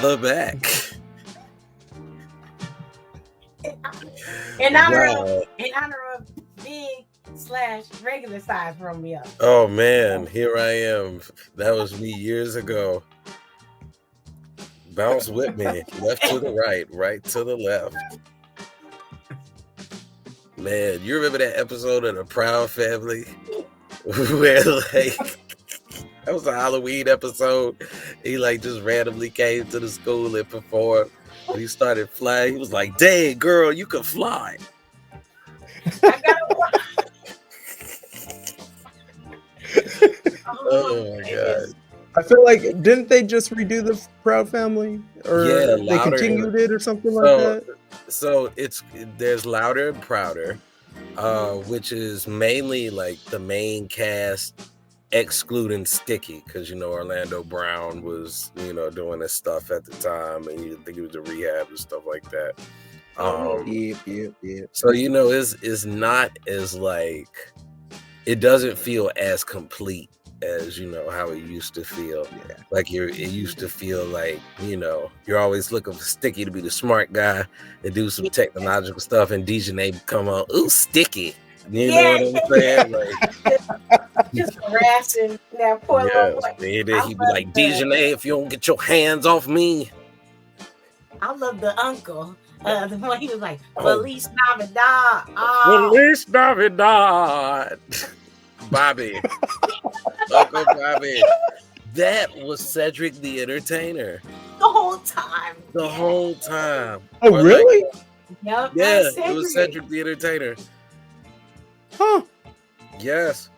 Holla back. In honor of big/regular size Romeo. Oh man, here I am. That was me years ago. Bounce with me, left to the right, right to the left. Man, you remember that episode of The Proud Family? Where like that was a Halloween episode. He like just randomly came to the school and performed. And he started flying. He was like, "Dang, girl, you can fly." I gotta Oh my god. I feel like, didn't they just redo the Proud Family, or Yeah, they continued it or something like that? So there's Louder and Prouder, which is mainly like the main cast, excluding Sticky, because Orlando Brown was doing his stuff at the time, and you think he was in rehab and stuff like that. Yep. So it's not as like, it doesn't feel as complete as how it used to feel. Yeah. Like it used to feel like you're always looking for Sticky to be the smart guy and do some technological stuff, and DJ would come on, ooh, Sticky. You know what I'm saying? Like, just harassing that poor little boy. He'd be like, DJ, if you don't get your hands off me. I love the uncle. The one he was like, Feliz Navidad. Feliz Navidad. Bobby. Uncle Bobby. That was Cedric the Entertainer. The whole time. The whole time. Oh, really? Yep. Yeah, it was Cedric the Entertainer. Huh. Yes.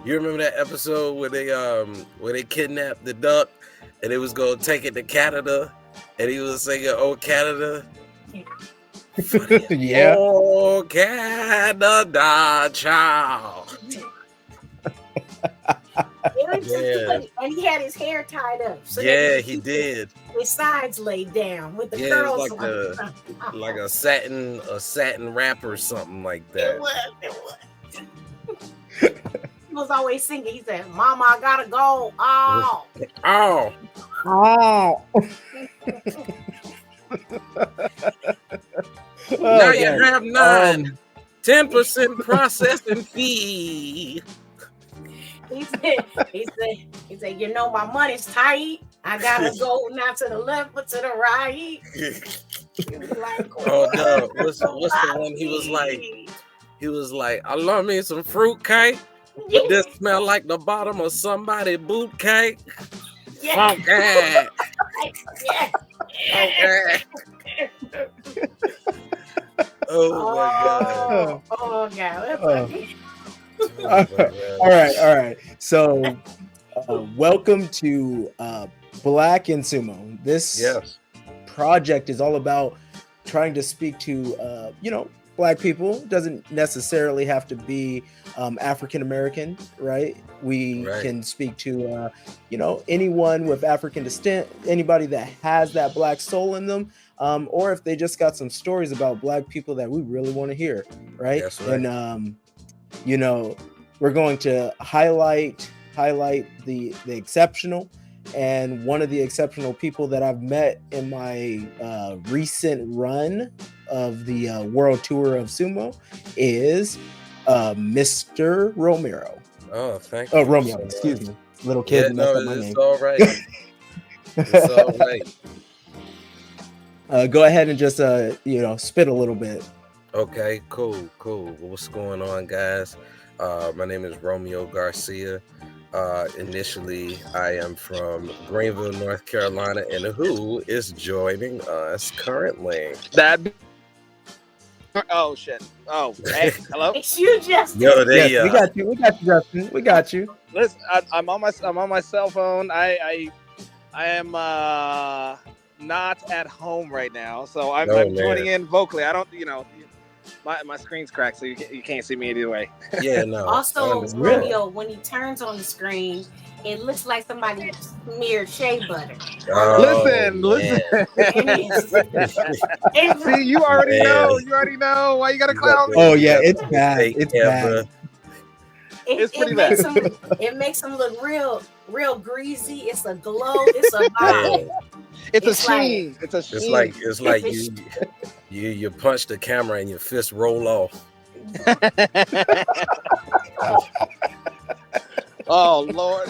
You remember that episode where they kidnapped the duck and they was gonna take it to Canada and he was singing "Oh Canada"? Yeah. Oh Canada, child. And he had his hair tied up. So he did. His sides laid down with the curls. Like a satin wrap or something like that. It was. He was always singing. He said, "Mama, I gotta go." Oh. Now you have 10% processing fee. He said, my money's tight. I gotta go not to the left but to the right. Oh no! What's the one he was like? He was like, "I love me some fruit cake, but this smell like the bottom of somebody's boot cake." Yeah. Okay. Oh my god! Oh god! All right. So, welcome to Black in Sumo. This project is all about trying to speak to Black people. Doesn't necessarily have to be African American, right? We can speak to anyone with African descent, anybody that has that Black soul in them, or if they just got some stories about Black people that we really want to hear, right? That's right. And we're going to highlight the exceptional. And one of the exceptional people that I've met in my recent run of the world tour of sumo is Mr. Romero. Oh, thank you. Oh, Romeo, excuse me. Little kid messed up my name. It's all right. It's all right. Go ahead and just spit a little bit. Okay, cool. What's going on, guys? My name is Romeo Garcia. Initially, I am from Greenville, North Carolina, and who is joining us currently? Oh shit! Oh, hey, hello. It's you, Justin. Yo, we got you, Justin. We got you. Listen, I'm on my cell phone. I am not at home right now, so I'm joining in vocally. I don't, my screen's cracked, so you can't see me either way. Yeah, no. Also, Romeo, when he turns on the screen, it looks like somebody smeared shea butter. Oh, listen. See, you already know. Why you gotta clown me? Oh yeah, it's bad. It's bad. It's pretty bad. It makes him look real real greasy. It's a glow. It's a vibe. It's a sheen. It's a sheen. It's like you punch the camera and your fist roll off. Oh Lord.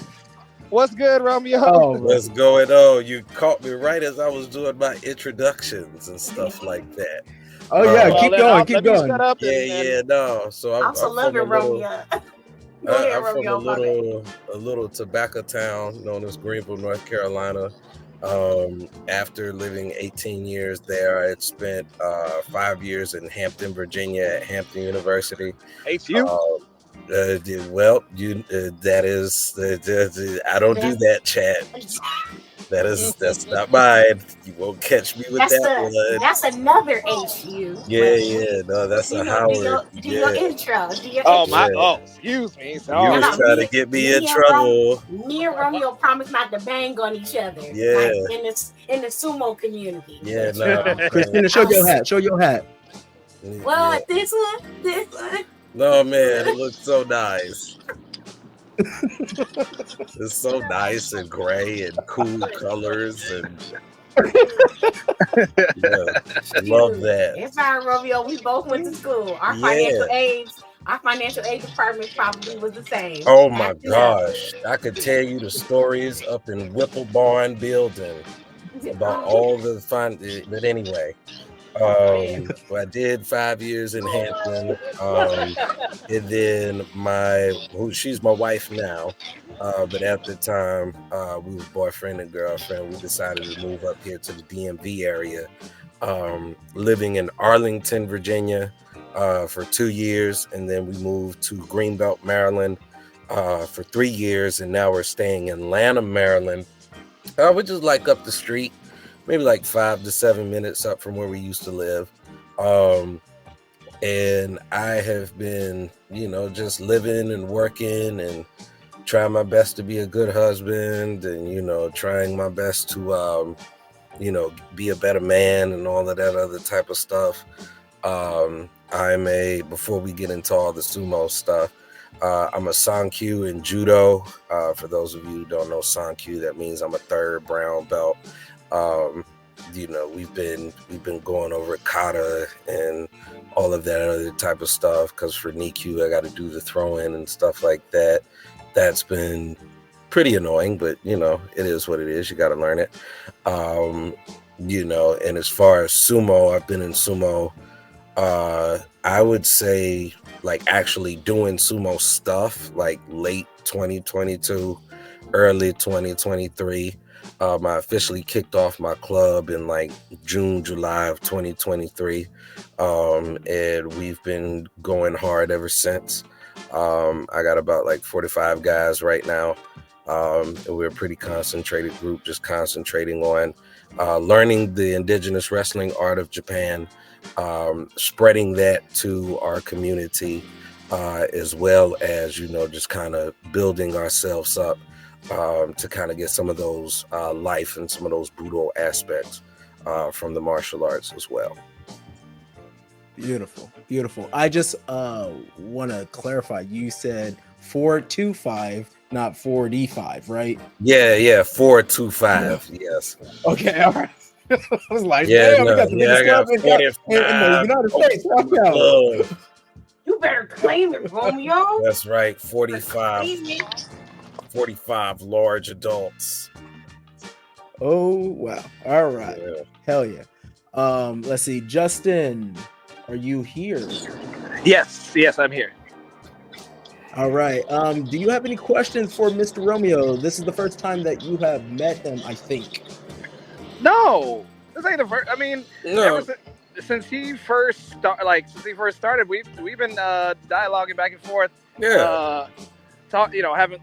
What's good, Romeo? Oh, what's going on? You caught me right as I was doing my introductions and stuff like that. Oh yeah, keep going, keep going. Shut up no. So I'm from Romeo. I'm from a little tobacco town known as Greenville, North Carolina. After living 18 years there, I had spent 5 years in Hampton, Virginia at Hampton University. HU? That is I don't do that, chat. That's not mine. You won't catch me with that one. That's another HU. Yeah. No, that's a Howard. Do your intro. Excuse me. Sorry. You was trying to get me in trouble. Me and Romeo promised not to bang on each other. Yeah. Like in the sumo community. Yeah, no. Christina, show your hat. Show your hat. What? Yeah. This one? No, man, it looks so nice. It's so nice and gray and cool colors and love that. It's fine, Romeo. We both went to school. Our financial aid department probably was the same. Oh my gosh. I could tell you the stories up in Whipple Barn building about all the fun, but anyway. I did 5 years in Hampton, and then she's my wife now, but at the time we were boyfriend and girlfriend. We decided to move up here to the DMV area, living in Arlington, Virginia for 2 years, and then we moved to Greenbelt, Maryland for 3 years, and now we're staying in Lanham, Maryland, which is like up the street. Maybe like 5 to 7 minutes up from where we used to live. And I have been, just living and working and trying my best to be a good husband and, trying my best to, be a better man and all of that other type of stuff. Before we get into all the sumo stuff, I'm a Sankyu in judo. For those of you who don't know Sankyu, that means I'm a 3rd brown belt. We've been going over kata and all of that other type of stuff because for Nikyu I got to do the throw-in and stuff like that. That's been pretty annoying, but it is what it is. You got to learn it. And as far as sumo, I've been in sumo. I would say like actually doing sumo stuff like late 2022, early 2023. I officially kicked off my club in like June, July of 2023. And we've been going hard ever since. I got about like 45 guys right now. And we're a pretty concentrated group, just concentrating on learning the indigenous wrestling art of Japan, spreading that to our community, as well as, just kind of building ourselves up to kind of get some of those life and some of those brutal aspects from the martial arts as well. Beautiful. I just want to clarify. You said 425, not 4D5, right? Yeah, 425. Yes. Okay, all right. I was like, we got the biggest club in the United States. You better claim it, Romeo. That's right, 45 large adults. Oh wow. All right. Yeah. Hell yeah. Let's see. Justin, are you here? Yes, I'm here. All right. Do you have any questions for Mr. Romeo? This is the first time that you have met him, I think. No. This ain't the first. I mean, no. Since he first started, we've been dialoguing back and forth. Yeah. Having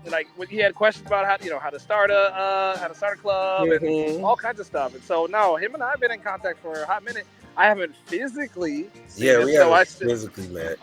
he had questions about how to start a club and all kinds of stuff. And so him and I have been in contact for a hot minute. I haven't physically seen him, we haven't physically met.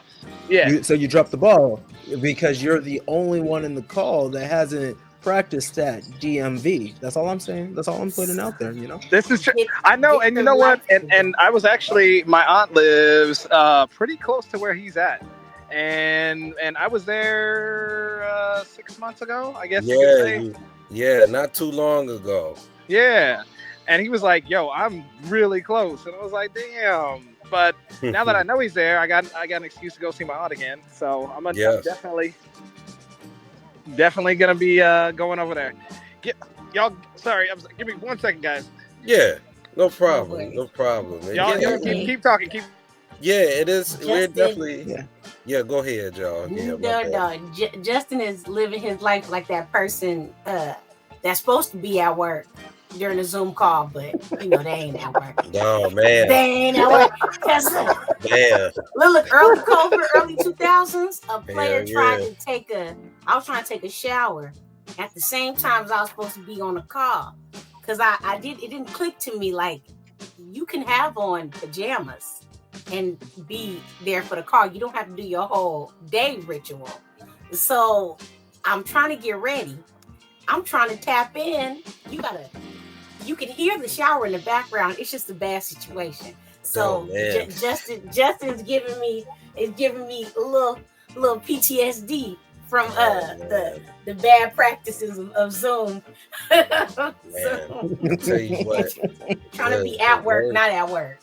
Yeah. So you dropped the ball because you're the only one in the call that hasn't practiced at DMV. That's all I'm saying. That's all I'm putting out there. This is true. I know, and you know what? And I was actually, my aunt lives pretty close to where he's at. And I was there 6 months ago, I guess. Yeah, Yeah, not too long ago. Yeah. And he was like, "Yo, I'm really close," and I was like, "Damn!" But now that I know he's there, I got an excuse to go see my aunt again. So I'm definitely gonna be going over there. Y'all, sorry, give me 1 second, guys. Yeah, no problem, no problem. Y'all keep talking. Yeah, it is. We're definitely. Yeah, go ahead, y'all. Yeah, Justin is living his life like that person that's supposed to be at work during a Zoom call, but they ain't at work. Oh man, they ain't at work. Look, early COVID, early 2000s, a player tried to take I was trying to take a shower at the same time as I was supposed to be on a call, because it didn't click to me like you can have on pajamas and be there for the call. You don't have to do your whole day ritual. So I'm trying to get ready. I'm trying to tap in. You can hear the shower in the background. It's just a bad situation. So Justin's giving me a little PTSD from the bad practices of Zoom. I'll tell you what. Trying to be at work, not at work.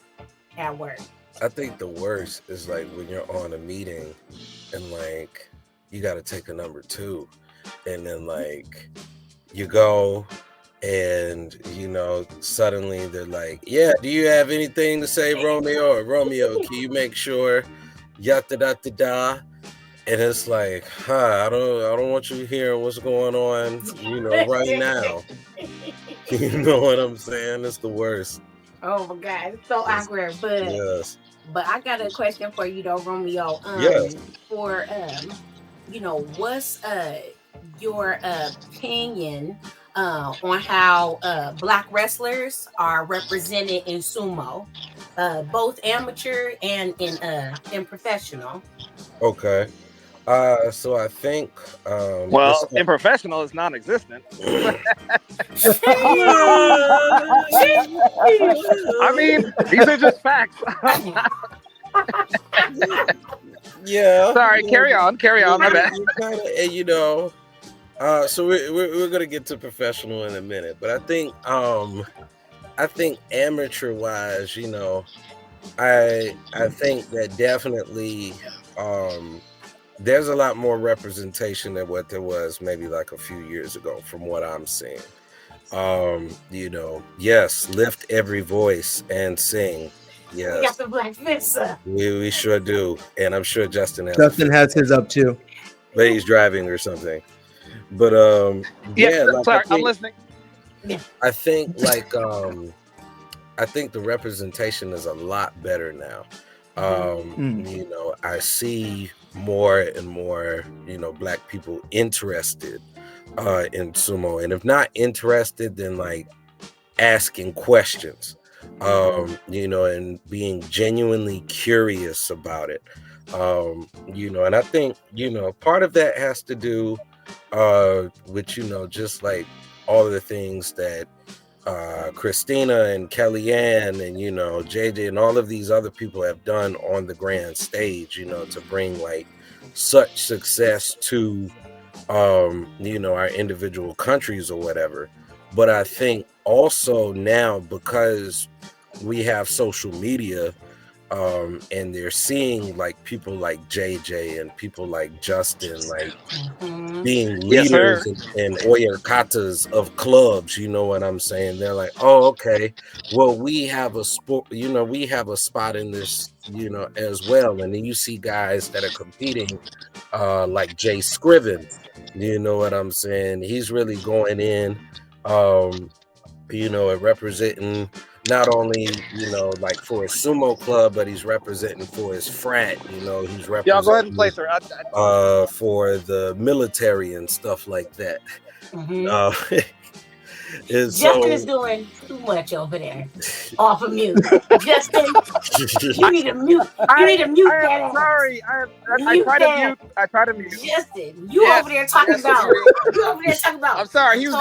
At work. I think the worst is like when you're on a meeting and like you got to take a number 2, and then like you go and suddenly they're like, "Yeah, do you have anything to say, Romeo? Or Romeo, can you make sure yada da da da?" And it's like, I don't want you hearing what's going on, right now. You know what I'm saying? It's the worst. Oh my God, it's so awkward. But I got a question for you though, Romeo. For what's your opinion on how Black wrestlers are represented in sumo, both amateur and in professional? Okay. So I think in professional is non-existent. I mean, these are just facts. Yeah. Sorry, carry on. My bad. So we're gonna get to professional in a minute, but I think amateur wise, I think that definitely there's a lot more representation than what there was maybe like a few years ago from what I'm seeing. Yes, lift every voice and sing. Yes. We got the Black Fist. We sure do. And I'm sure Justin has his up too. But he's driving or something. But sorry, I'm listening. I think I think the representation is a lot better now. I see more and more, Black people interested in sumo, and if not interested, then like asking questions, and being genuinely curious about it, and I think part of that has to do with just like all of the things that Christina and Kellyanne and JJ and all of these other people have done on the grand stage, to bring like such success to our individual countries or whatever. But I think also now, because we have social media, and they're seeing like people like JJ and people like Justin like being leaders and oyakatas of clubs, you know what I'm saying? They're like, oh, okay, well, we have a sport, we have a spot in this, as well. And then you see guys that are competing, like Jay Scriven, you know what I'm saying? He's really going in, and representing not only, like for his sumo club, but he's representing for his frat, he's representing. Y'all go ahead and play, sir. For the military and stuff like that. Justin is doing too much over there. Off of mute. Justin, you need to mute. You need to mute that. I'm sorry. I try to mute. Justin, you over there talking about. You over there talking about. I'm sorry. He was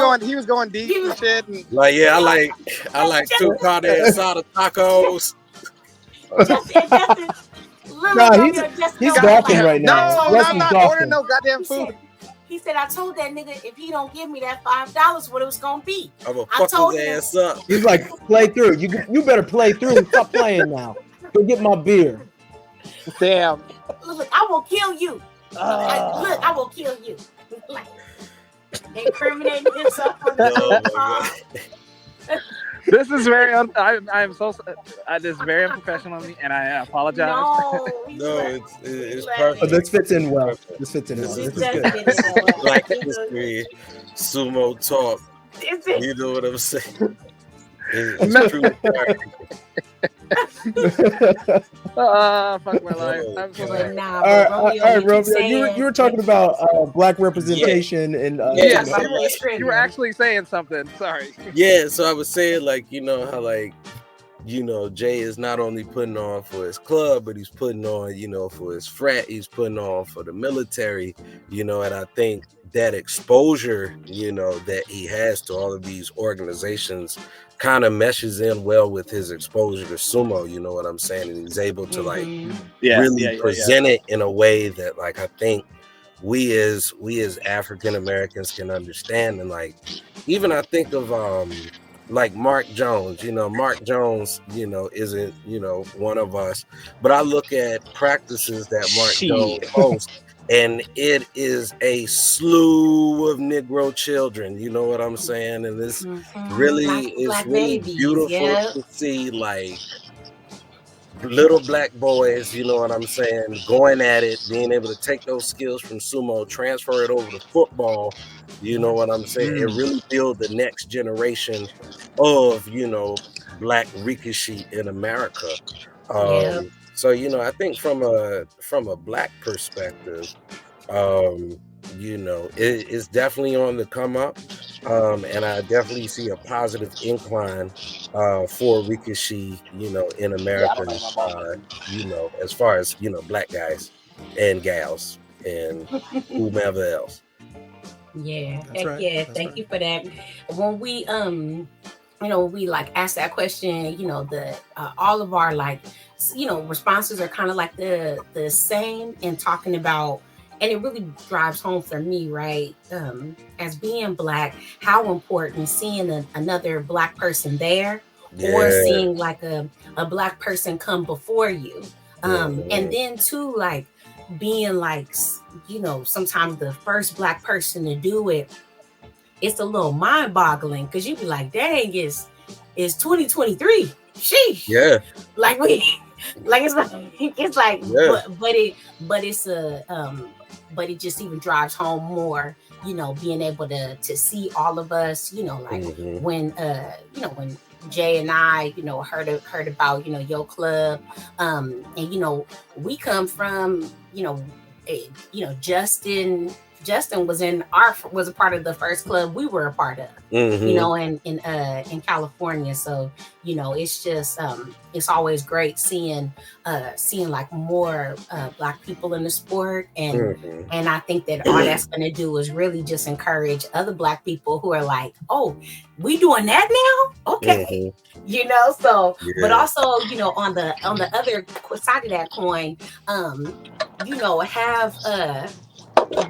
going deep and shit. Like, yeah, I like 2 carne asada tacos. Justin, he's golfing right now. No, I'm not ordering no goddamn food. He said, I told that nigga if he don't give me that $5, what it was gonna be. I'm gonna fuck his ass up. He's like, play through. You better play through. Stop playing now. Go get my beer. Damn. Look, I will kill you. I will kill you. Like, incriminating himself on the phone. This is very I'm so this is very unprofessional of me, and I apologize. No, it's perfect. Oh, this fits in well. This fits in well. This is good. Black history, sumo talk. You know what I'm saying? It's true. Fuck my life. I'm so sorry. All right, Romeo. You were talking about black representation and you were actually saying something. Sorry. Yeah, so I was saying, like, you know how, like, you know, Jay is not only putting on for his club, but he's putting on, you know, for his frat, he's putting on for the military, you know, and I think that exposure, you know, that he has to all of these organizations kind of meshes in well with his exposure to sumo, you know what I'm saying? And he's able to like really present it in a way that, like, I think we as African Americans can understand. And like, even I think of like Mark Jones, you know, Mark Jones, you know, isn't, you know, one of us, but I look at practices that Mark Jones hosts, and it is a slew of Negro children, you know what I'm saying? And this really is really beautiful to see, like, little black boys, you know what I'm saying, going at it, being able to take those skills from sumo, transfer it over to football, you know what I'm saying, and really build the next generation of, you know, black rikishi in America. So, you know, I think from a black perspective, you know, it's definitely on the come up. And I definitely see a positive incline for rikishi, you know, in America, you know, as far as, you know, black guys and gals and whomever else. Yeah, thank you for that. When we you know, we like ask that question, you know, the all of our, like, you know, responses are kind of like the same in talking about, and it really drives home for me, right? As being black, how important seeing another black person there, or seeing like a black person come before you, and then too, like, being like, you know, sometimes the first black person to do it, it's a little mind-boggling, because you be like, dang, it's 2023. Sheesh. Yeah. Like it's like but it just even drives home more, you know, being able to see all of us, you know, like when you know, when Jay and I, you know, heard about, you know, your club, and you know, we come from, you know, Justin was a part of the first club we were a part of, you know, in California. So, you know, it's just it's always great seeing like more black people in the sport, and I think that all that's going to do is really just encourage other black people who are like, oh, we doing that now, okay, you know. So, but also, you know, on the other side of that coin, you know, have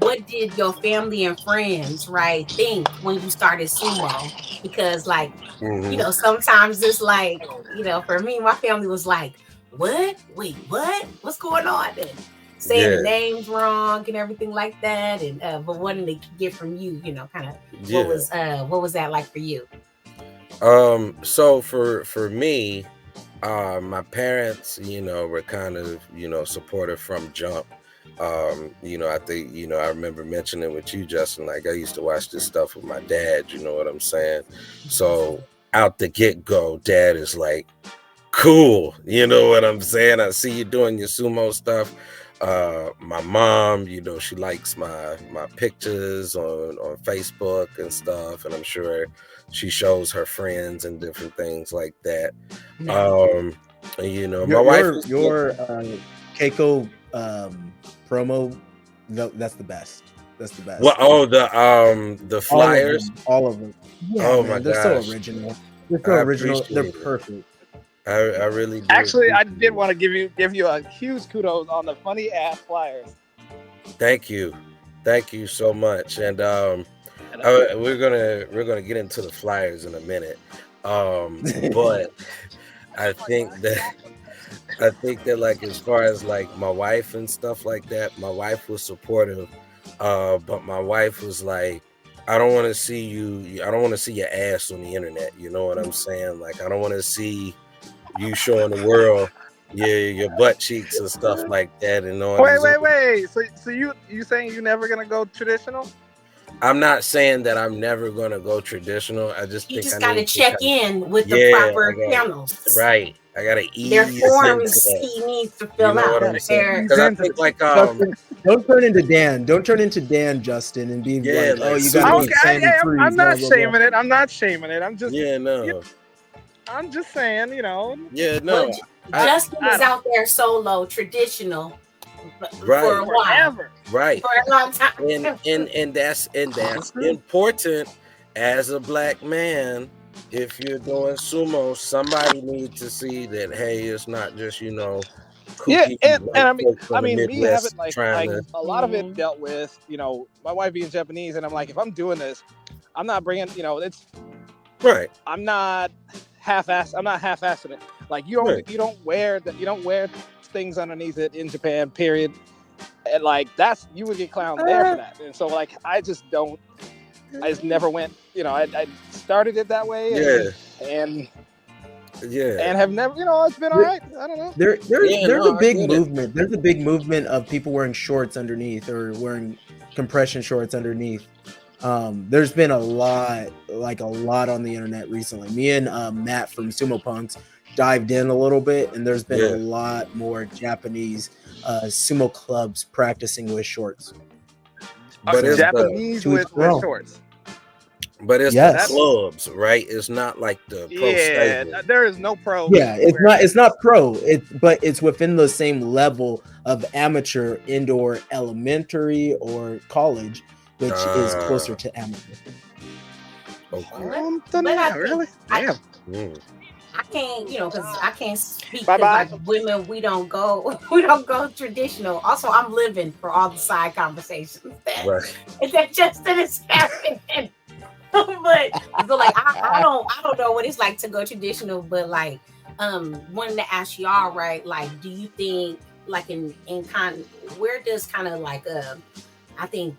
what did your family and friends, right, think when you started sumo? Because, like, you know, sometimes it's like, you know, for me, my family was like, what? Wait, what? What's going on? And saying the names wrong and everything like that. And but wanting to get from you, you know, kind of what was that like for you? So for me, my parents, you know, were kind of, you know, supportive from jump. You know, I think, you know, I remember mentioning with you, Justin, like, I used to watch this stuff with my dad, you know what I'm saying? So out the get-go, Dad is like, cool, you know what I'm saying? I see you doing your sumo stuff. My mom, you know, she likes my pictures on Facebook and stuff, and I'm sure she shows her friends and different things like that. You know, my wife, your Keiko promo, that's the best. That's the best. Well, the flyers, all of them. Yeah, oh man, they're so original. They're so original. They're perfect. I really do. Actually, I did want to give you a huge kudos on the funny ass flyers. Thank you. Thank you so much. And we're gonna get into the flyers in a minute. But I think that like as far as like my wife and stuff like that, my wife was supportive. But my wife was like, I don't want to see your ass on the internet. You know what I'm saying? Like I don't want to see you showing the world your butt cheeks and stuff like that and all. Wait. So you saying you never gonna go traditional? I'm not saying that I'm never gonna go traditional. I just you think just gotta check in with the proper channels. Right. I gotta ease their forms he needs to fill out. Because I think like Justin, don't turn into Dan. Don't turn into Dan, Justin, and be like, oh, you gotta be Sandy Cruz. I'm not shaming it. I'm not shaming it. I'm just I'm just saying, you know. Yeah, no. Justin is out there solo, traditional. For a while. Right. For a long time. And that's important as a black man. If you're doing sumo, somebody needs to see that, hey, it's not just, you know, and I mean, me having like a lot of it dealt with, you know, my wife being Japanese, and I'm like, if I'm doing this, I'm not bringing, you know, it's right. I'm not half-assing it. Like you don't wear things underneath it in Japan, period. And like you would get clowned there for that. And so like I just never went, you know, I started it that way and have never, you know, it's been all right. I don't know. There's a big movement. There's a big movement of people wearing shorts underneath or wearing compression shorts underneath. There's been a lot on the internet recently. Me and Matt from Sumo Punks dived in a little bit, and there's been a lot more Japanese sumo clubs practicing with shorts. But it's Japanese with shorts. But it's the clubs, right? It's not like the pro stable. There is no pro. Yeah, it's not pro. But it's within the same level of amateur, indoor, elementary, or college, which is closer to amateur. Okay. Really? Damn. I can't, you know, because I can't speak because like women, we don't go traditional. Also, I'm living for all the side conversations that Justin is having. But so like I don't know what it's like to go traditional, but like wanting to ask y'all, right? Like, do you think like in kind where does kind of like I think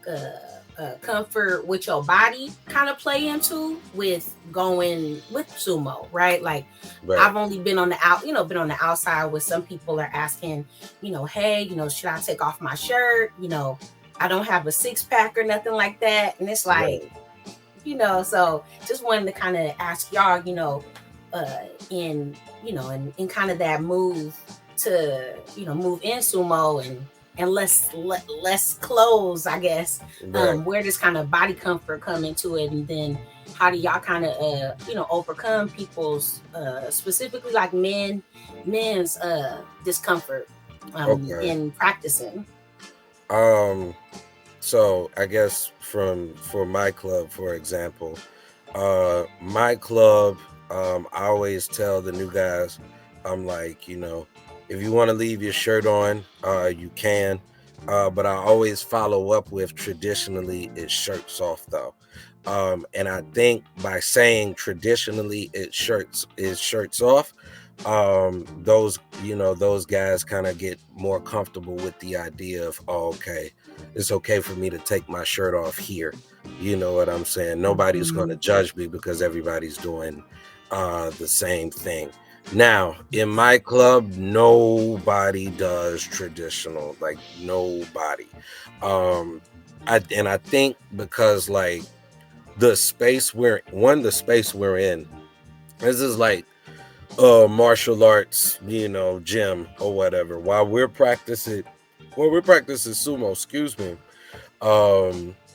comfort with your body kind of play into with going with sumo, right? Like I've only been on the outside where some people are asking, you know, hey, you know, should I take off my shirt? You know, I don't have a 6-pack or nothing like that. And it's like, you know, so just wanted to kind of ask y'all, you know, in kind of that move to, you know, move in sumo and less clothes, I guess. Where does kind of body comfort come into it, and then how do y'all kind of you know, overcome people's specifically like men's discomfort in practicing? So I guess for my club, for example, my club, I always tell the new guys, I'm like, you know, if you want to leave your shirt on, you can. But I always follow up with traditionally it's shirts off though. And I think by saying traditionally it's shirts off, those guys kind of get more comfortable with the idea of, okay, it's okay for me to take my shirt off here. You know what I'm saying? Nobody's going to judge me because everybody's doing the same thing. Now, in my club, nobody does traditional, like nobody. I think because like the space we're in, this is like martial arts, you know, gym or whatever. While we're practicing sumo, excuse me,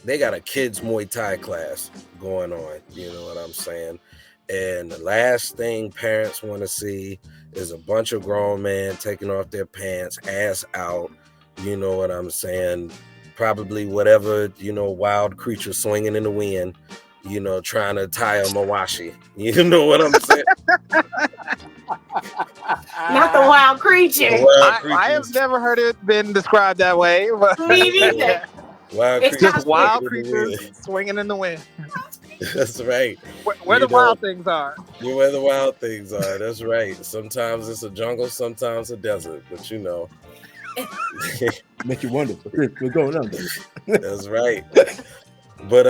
they got a kids Muay Thai class going on, you know what I'm saying? And the last thing parents want to see is a bunch of grown men taking off their pants, ass out, you know what I'm saying? Probably whatever, you know, wild creature swinging in the wind, you know, trying to tie a mawashi. You know what I'm saying? Not the wild creature. I have never heard it been described that way. But me neither. Wild creatures swinging in the wind. That's right. Where the wild things are. Where the wild things are. That's right. Sometimes it's a jungle, sometimes a desert, but you know. Make you wonder what's going on there. That's right. But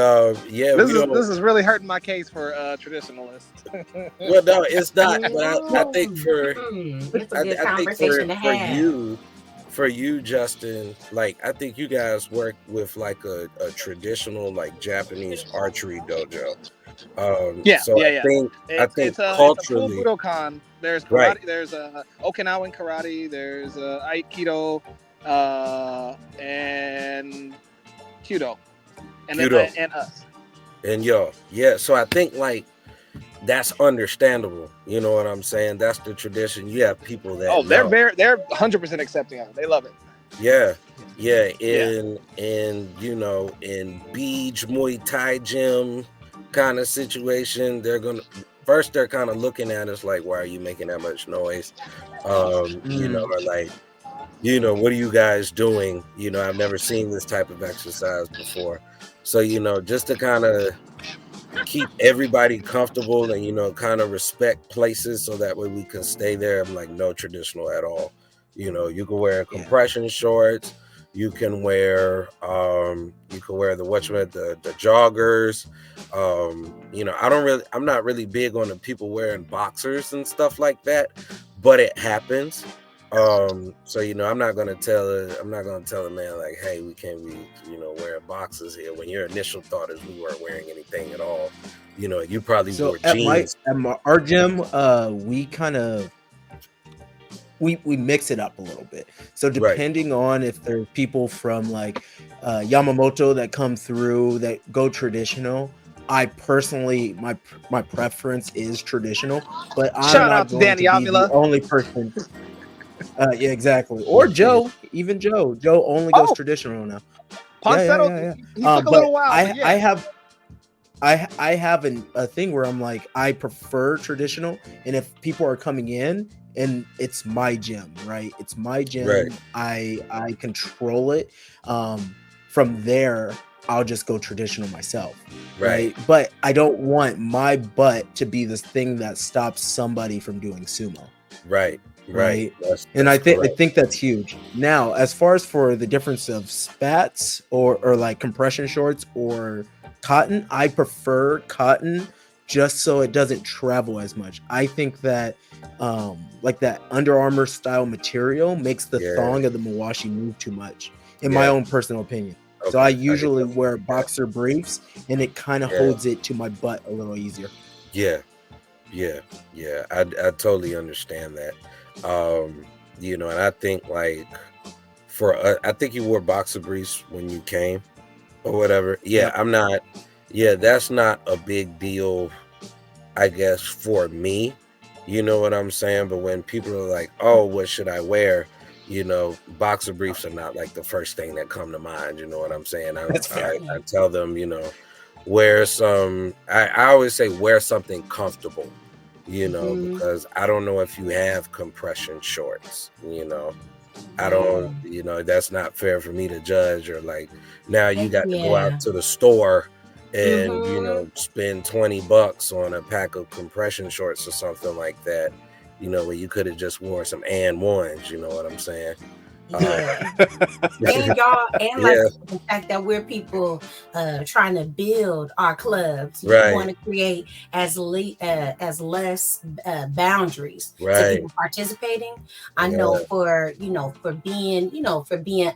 yeah, this is really hurting my case for traditionalists. Well, no, it's not. But I think for you, Justin, like I think you guys work with like a traditional like Japanese archery dojo. I think culturally, it's a full Budokan. There's karate. There's Okinawan karate. There's Aikido, and Kyudo. And us. And so I think like that's understandable. You know what I'm saying? That's the tradition. You have people that they're 100% accepting of it. They love it. In beach Muay Thai gym kind of situation, they're kind of looking at us like, why are you making that much noise? Or like, what are you guys doing? I've never seen this type of exercise before. So, just to kind of keep everybody comfortable and, kind of respect places so that way we can stay there. I'm like, no traditional at all. You can wear compression shorts. You can wear the joggers. I'm not really big on the people wearing boxers and stuff like that, but it happens. So I'm not gonna tell a man like, hey, we can't be wearing boxes here, when your initial thought is we weren't wearing anything at all. You probably wore jeans. At our gym, we kind of we mix it up a little bit. So depending on if there are people from like Yamamoto that come through that go traditional, I personally my preference is traditional, but I'm not going to be the only person. Yeah, exactly. Or Joe, even Joe only goes traditional now. Yeah. He took a little while. I have a thing where I'm like, I prefer traditional, and if people are coming in and it's my gym, right? It's my gym. Right. I control it. From there, I'll just go traditional myself. Right. But I don't want my butt to be this thing that stops somebody from doing sumo. Right. That's I think that's huge. Now, as far as for the difference of spats or like compression shorts or cotton, I prefer cotton just so it doesn't travel as much. I think that like that Under Armour style material makes the thong of the Mawashi move too much, in my own personal opinion. Okay. So I usually wear boxer briefs, and it kind of holds it to my butt a little easier. Yeah. I totally understand that. And I think like I think you wore boxer briefs when you came or whatever. I'm not. That's not a big deal, I guess, for me. You know what I'm saying? But when people are like, oh, what should I wear? Boxer briefs are not like the first thing that come to mind. You know what I'm saying? I tell them, wear some, I always say wear something comfortable, because I don't know if you have compression shorts, I don't, that's not fair for me to judge, or like now you got to go out to the store and, spend $20 on a pack of compression shorts or something like that, where you could have just worn some ones, you know what I'm saying? Yeah. And y'all, and like the fact that we're people trying to build our clubs. We want to create as less boundaries to people participating. I know for being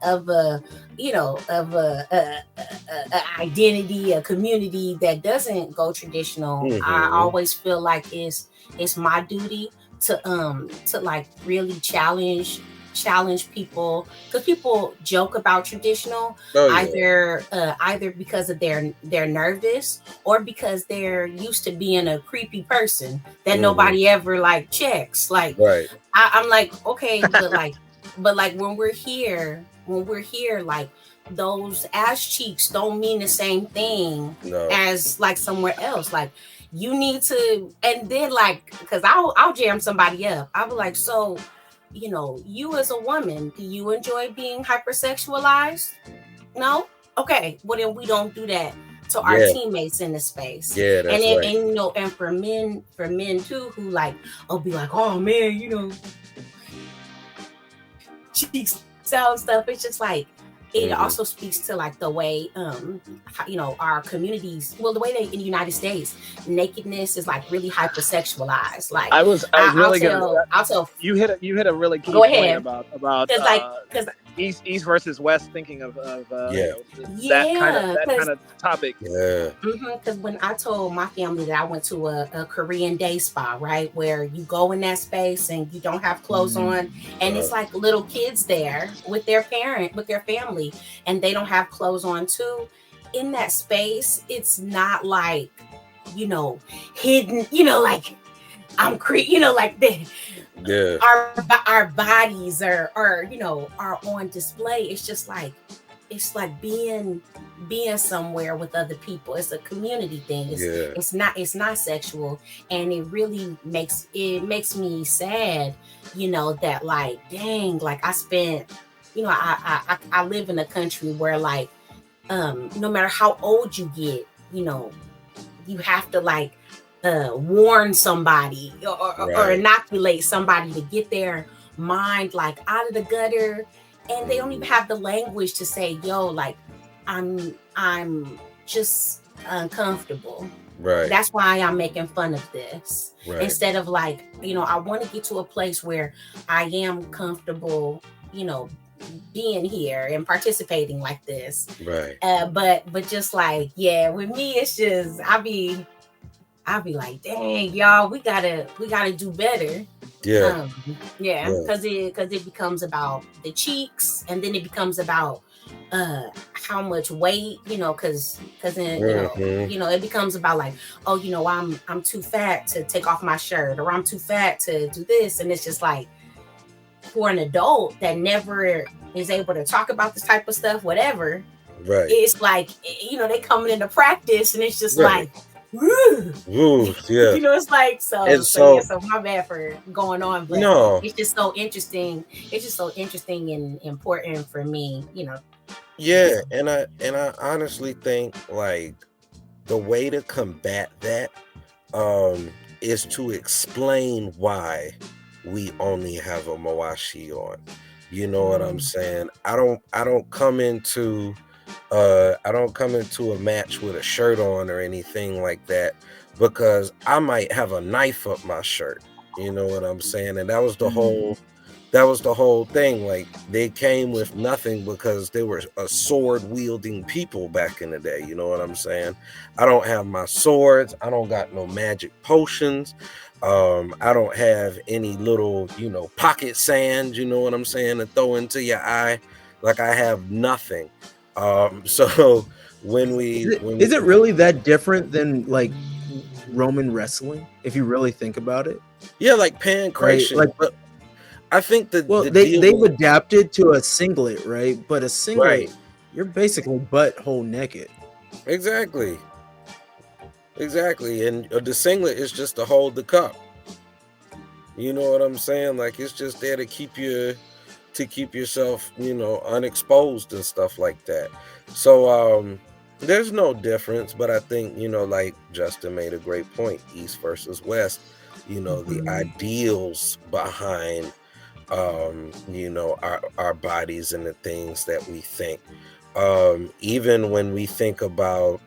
of a identity, a community that doesn't go traditional. I always feel like it's my duty to like really challenge people, because people joke about traditional either because of they're nervous, or because they're used to being a creepy person that nobody ever like checks. Like I'm like, okay, but like when we're here, like those ass cheeks don't mean the same thing as like somewhere else. Like you need to, and then like, because I'll jam somebody up. I'll be like, so you as a woman, do you enjoy being hypersexualized? No? okay, well then we don't do that to our teammates in the space. Yeah, that's and right. And you know, and for men too, who like, be like, oh man, you know, cheeks out stuff. It's just like, it also speaks to like the way you know, our communities, well, the way they in the United States, nakedness is like really hypersexualized. Like I was really I'll tell you hit a really key point about because East versus West, thinking of you know, that kind of topic. Yeah. Because when I told my family that I went to a Korean day spa, right, where you go in that space and you don't have clothes on, and it's like little kids there with their family, and they don't have clothes on too. In that space, it's not like, you know, hidden, you know, like you know, like our bodies are you know, are on display. It's just like, it's like being somewhere with other people. It's a community thing. It's not sexual, and it really makes me sad, you know, that like, dang, like I spent, you know, I live in a country where like no matter how old you get, you know, you have to like warn somebody or inoculate somebody to get their mind like out of the gutter, and they don't even have the language to say, yo, like I'm just uncomfortable. Right. That's why I'm making fun of this. Right. Instead of like, you know, I want to get to a place where I am comfortable, you know, being here and participating like this. Right. But just like, yeah, with me, it's just I'll be like, dang, y'all, we gotta do better. Yeah. Because it becomes about the cheeks, and then it becomes about how much weight, you know, because then you know, it becomes about like, oh, you know, I'm too fat to take off my shirt, or I'm too fat to do this, and it's just like, for an adult that never is able to talk about this type of stuff, whatever, right? It's like, you know, they coming into practice, and it's just like, Ooh, yeah. You know, it's like, so my bad for going on, but it's just so interesting. It's just so interesting and important for me, you know. Yeah, and I honestly think like the way to combat that is to explain why we only have a mawashi on. You know what I'm saying? I don't come into a match with a shirt on or anything like that, because I might have a knife up my shirt. You know what I'm saying? And that was the whole thing. Like, they came with nothing because they were a sword wielding people back in the day. You know what I'm saying? I don't have my swords. I don't got no magic potions. I don't have any little, you know, pocket sand, you know what I'm saying, to throw into your eye. Like, I have nothing. So when is it really that different than like Roman wrestling, if you really think about it? Yeah, like pancration. Right? Like, but I think that they've adapted to a singlet, right? But a singlet, you're basically butthole naked. Exactly. And the singlet is just to hold the cup. You know what I'm saying? Like, it's just there to keep yourself, you know, unexposed and stuff like that. So there's no difference, but I think, you know, like Justin made a great point, East versus West, you know, the ideals behind you know, our bodies and the things that we think. Even when we think about,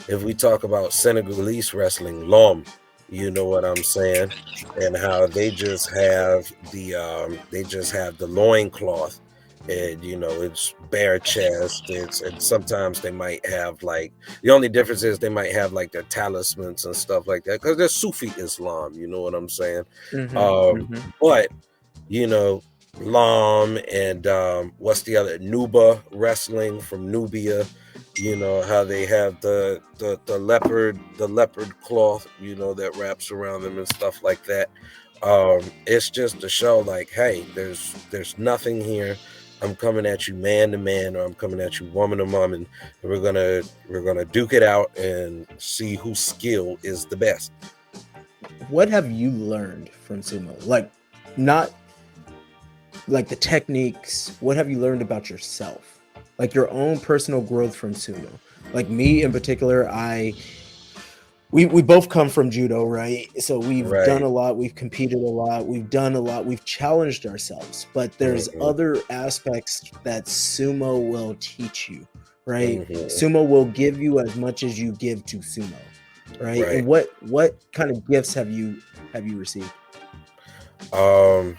if we talk about Senegalese wrestling, Lom, you know what I'm saying, and how they just have the loincloth, and you know, it's bare chest. And sometimes they might have, like, the only difference is they might have like their talismans and stuff like that, because they're Sufi Islam, you know what I'm saying. But you know, Lam and what's the other, Nuba wrestling from Nubia, you know, how they have the leopard cloth, you know, that wraps around them and stuff like that. It's just to show like, hey, there's nothing here. I'm coming at you man to man, or I'm coming at you woman to woman, and we're gonna duke it out and see whose skill is the best. What have you learned from sumo? Like, not like the techniques. What have you learned about yourself? like your own personal growth from sumo. Like me in particular, we both come from judo, right? So we've done a lot, we've competed a lot, we've done a lot, we've challenged ourselves. But there's other aspects that sumo will teach you, right? Sumo will give you as much as you give to sumo, right? And what kind of gifts have you received? Wow,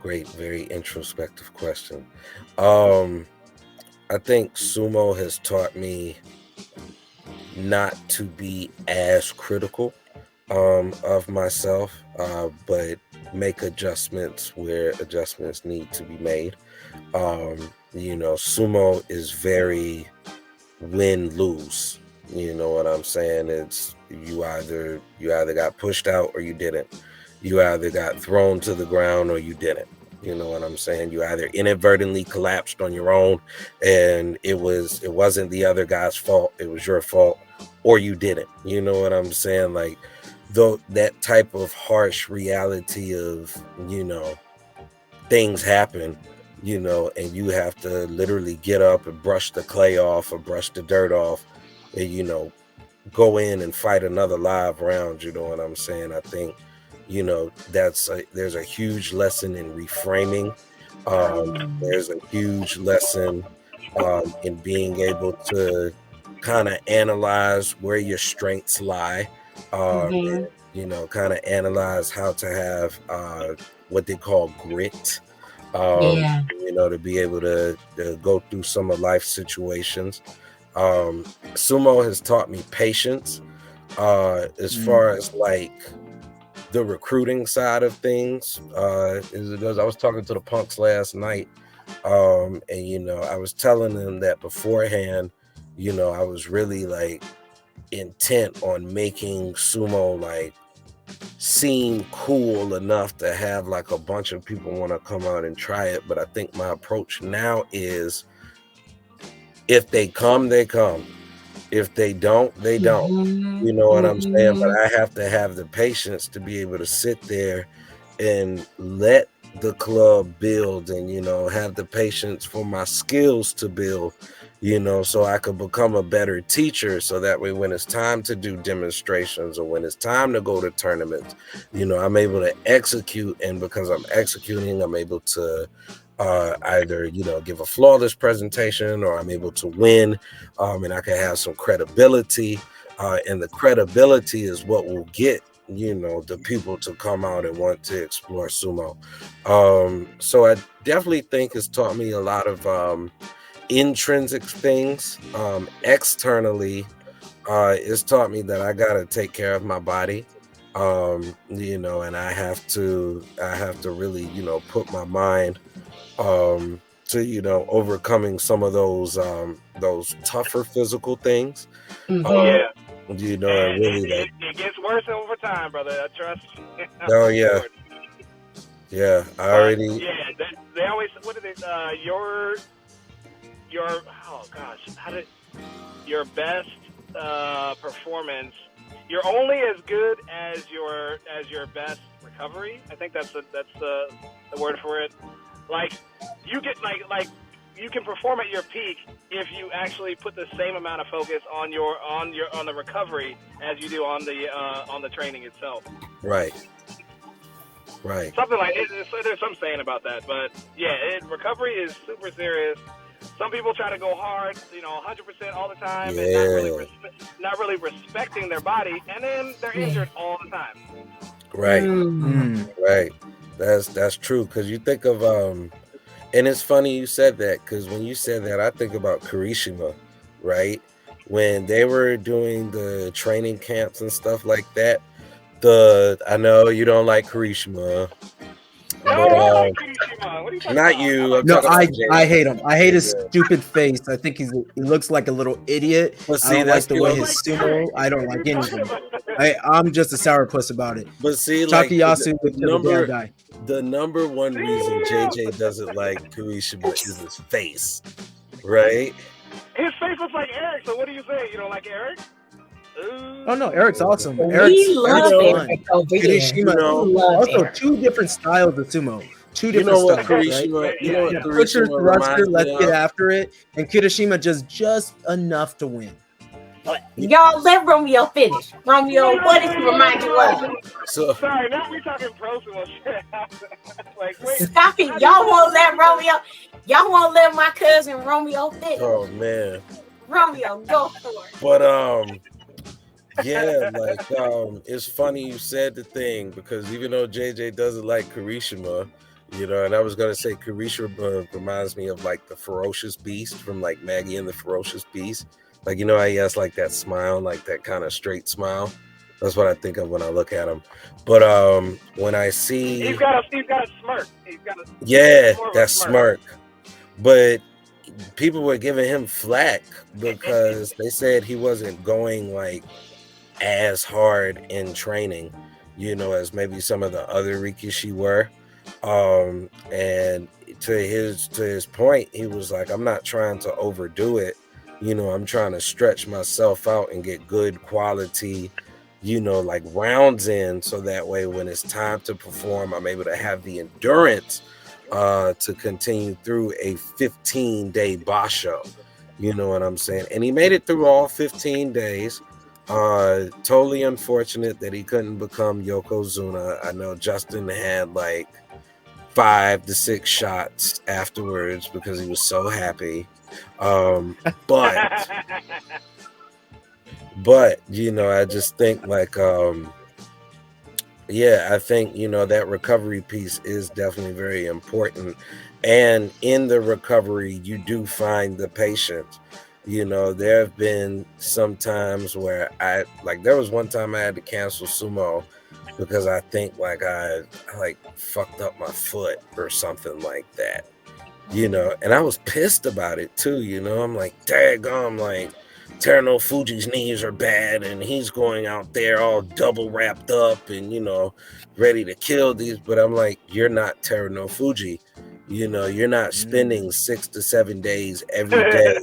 great, very introspective question. I think sumo has taught me not to be as critical of myself, but make adjustments where adjustments need to be made. You know, sumo is very win-lose. You know what I'm saying? It's you either got pushed out or you didn't. You either got thrown to the ground or you didn't. You know what I'm saying? You either inadvertently collapsed on your own and it wasn't the other guy's fault, it was your fault, or you didn't. You know what I'm saying? Like that type of harsh reality of, you know, things happen, you know, and you have to literally get up and brush the clay off or brush the dirt off and, you know, go in and fight another live round. You know what I'm saying? I think, you know, there's a huge lesson in reframing. There's a huge lesson in being able to kind of analyze where your strengths lie, and, you know, kind of analyze how to have what they call grit, you know, to be able to go through some of life situations. Sumo has taught me patience as far as like the recruiting side of things. I was talking to the punks last night, and, you know, I was telling them that beforehand, you know, I was really like intent on making sumo like seem cool enough to have like a bunch of people want to come out and try it. But I think my approach now is, if they come, they come. If they don't, they don't. You know what I'm saying? But I have to have the patience to be able to sit there and let the club build, and, you know, have the patience for my skills to build, you know, so I could become a better teacher. So that way, when it's time to do demonstrations or when it's time to go to tournaments, you know, I'm able to execute. And because I'm executing, I'm able to either, you know, give a flawless presentation, or I'm able to win, and I can have some credibility, and the credibility is what will get, you know, the people to come out and want to explore sumo. So I definitely think it's taught me a lot of intrinsic things. Externally, it's taught me that I gotta take care of my body, you know, and I have to really, you know, put my mind to, you know, overcoming some of those tougher physical things. You know, and really it gets worse over time, brother. Trust me. Oh yeah. Yeah, they always, what do they, your oh gosh, your best performance, you're only as good as your best recovery. I think that's the word for it. Like, you get like you can perform at your peak if you actually put the same amount of focus on the recovery as you do on the training itself. Right. Something like there's some saying about that, but yeah, recovery is super serious. Some people try to go hard, you know, 100% all the time, and not really respecting their body, and then they're injured all the time. Right. Right. That's true, because you think of and it's funny you said that, because when you said that, I think about Kirishima, right? When they were doing the training camps and stuff like that. I know you don't like Kirishima. No, I like Kirishima. What are you talking not about? you. No, I hate him. I hate his stupid face. I think he looks like a little idiot. But see, I don't like the way his sumo. I don't like anything. I'm just a sourpuss about it. But see, Takeyasu, like the number one reason JJ doesn't like Kirishima is his face, right? His face looks like Eric. So what do you say? You don't like Eric? Oh no, Eric's awesome. Eric's fun. Kirishima, also two different styles of sumo. two different styles, Kirishima, right? You know what Pusher, Kirishima thruster, reminds let's me get of? after it, and Kirishima just enough to win. Y'all let Romeo finish. Romeo, what does he remind you of? So sorry, now we talking pro sumo shit. Like, wait, stop it! Y'all won't let Romeo. Y'all won't let my cousin Romeo finish. Oh man, Romeo, go for it. But yeah, like it's funny you said the thing, because even though JJ doesn't like Kirishima, and I was gonna say Kirishima reminds me of like the ferocious beast from like Maggie and the Ferocious Beast. Like, how he has like that smile, like that kind of straight smile. That's what I think of when I look at him. But when I see he's got a smirk. That smirk. But people were giving him flack because they said he wasn't going like as hard in training, as maybe some of the other Rikishi were. And to his point, he was like, I'm not trying to overdo it. I'm trying to stretch myself out and get good quality, like rounds in, so that way when it's time to perform, I'm able to have the endurance to continue through a 15-day basho. You know what I'm saying? And he made it through all 15 days. Totally unfortunate that he couldn't become Yokozuna. I know Justin had like 5 to 6 shots afterwards because he was so happy. But I just think like I think that recovery piece is definitely very important. And in the recovery, you do find the patience. There have been some times where there was one time I had to cancel sumo because I think like I fucked up my foot or something like that. And I was pissed about it too. I'm like, daggone, like Teruno Fuji's knees are bad and he's going out there all double wrapped up and ready to kill these. But I'm like, you're not Teruno Fuji. You're not spending 6 to 7 days every day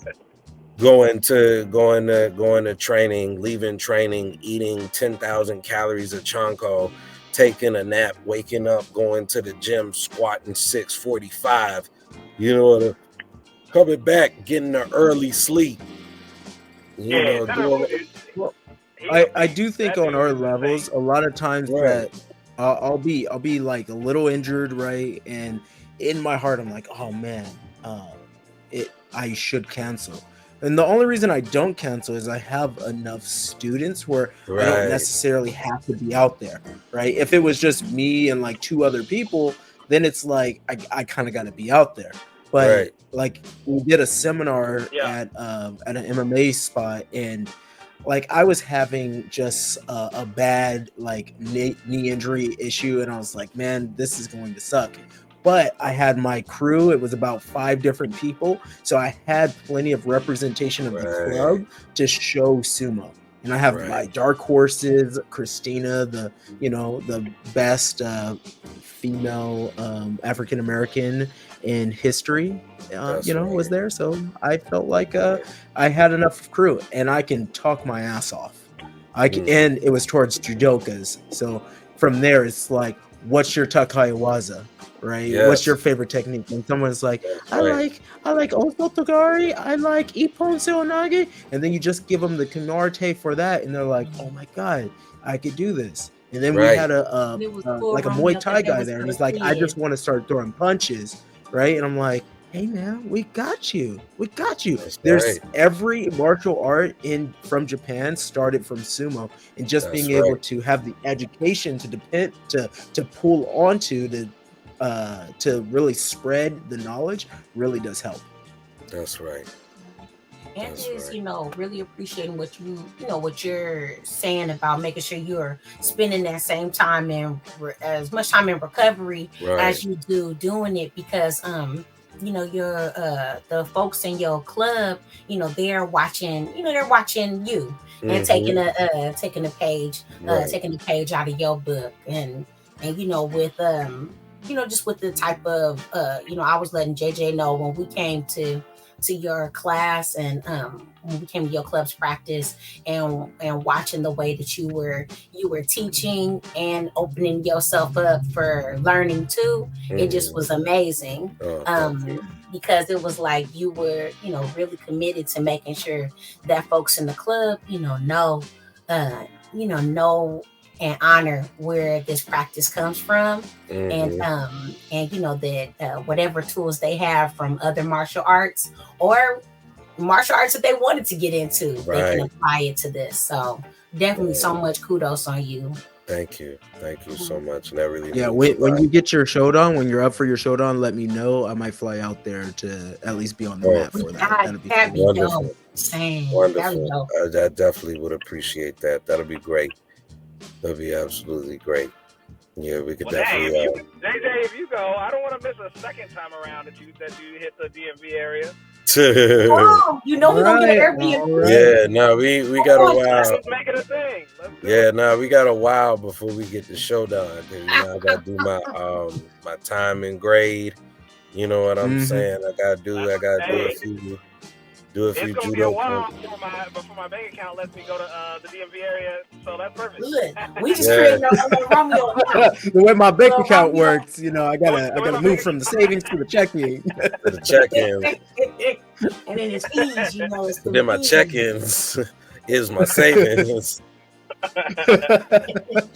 going to training, leaving training, eating 10,000 calories of chanko, taking a nap, waking up, going to the gym, squatting 645. Coming back, getting an early sleep. I do think on our levels, a lot of times that I'll be like a little injured, right? And in my heart, I'm like, oh man, I should cancel. And the only reason I don't cancel is I have enough students where I don't necessarily have to be out there, right? If it was just me and like 2 other people, then it's like I kind of got to be out there. But like we did a seminar at an MMA spot, and like I was having just a bad like knee injury issue, and I was like, man, this is going to suck. But I had my crew. It was about 5 different people, so I had plenty of representation of the club to show sumo. And I have my dark horses, Christina, the best female African American in history, was there. So I felt like I had enough crew, and I can talk my ass off. And it was towards judokas. So from there, it's like, what's your Takai Waza? Right? Yes. What's your favorite technique? And someone's like, I like Osotogari, I like Ippon Seonage, and then you just give them the Kinarte for that, and they're like, oh my god, I could do this. And then we had a Muay Thai guy there, and he's like, I just want to start throwing punches, right? And I'm like, hey man, we got you. There's every martial art from Japan started from sumo, and just being able to have the education to pull onto to really spread the knowledge really does help. That's right. And is really appreciating what what you're saying about making sure you're spending that same time in as much time in recovery as you do doing it, because your the folks in your club, they're watching you and taking a page out of your book, and with just with the type of I was letting JJ know when we came to to your class and when we came to your club's practice and watching the way that you were teaching and opening yourself up for learning too. It just was amazing. Because it was like you were, really committed to making sure that folks in the club, know and honor where this practice comes from, and that whatever tools they have from other martial arts or martial arts that they wanted to get into, they can apply it to this. So definitely so much kudos on you. Thank you so much. And that really when you get your showdown, when you're up for your showdown, let me know. I might fly out there to at least be on the map for that. That'd be wonderful. Dope. Same. Wonderful. I definitely would appreciate that. That'll be great. That'd be absolutely great. Yeah, we could definitely. JJ, if you go, I don't want to miss a second time around that you hit the DMV area. Oh, we're gonna get an Airbnb. Yeah, no, we got a while. Let's make it a thing. Yeah, no, we got a while before we get the showdown. I gotta do my my time and grade. You know what I'm saying? I gotta do a few. It's gonna be a while before my bank account lets me go to the DMV area, so that's perfect. Good. We just created a Romeo. The way my bank account works, I gotta move from the savings to the checking. To the check-in. And then it's fees, It's then my check-ins is my savings.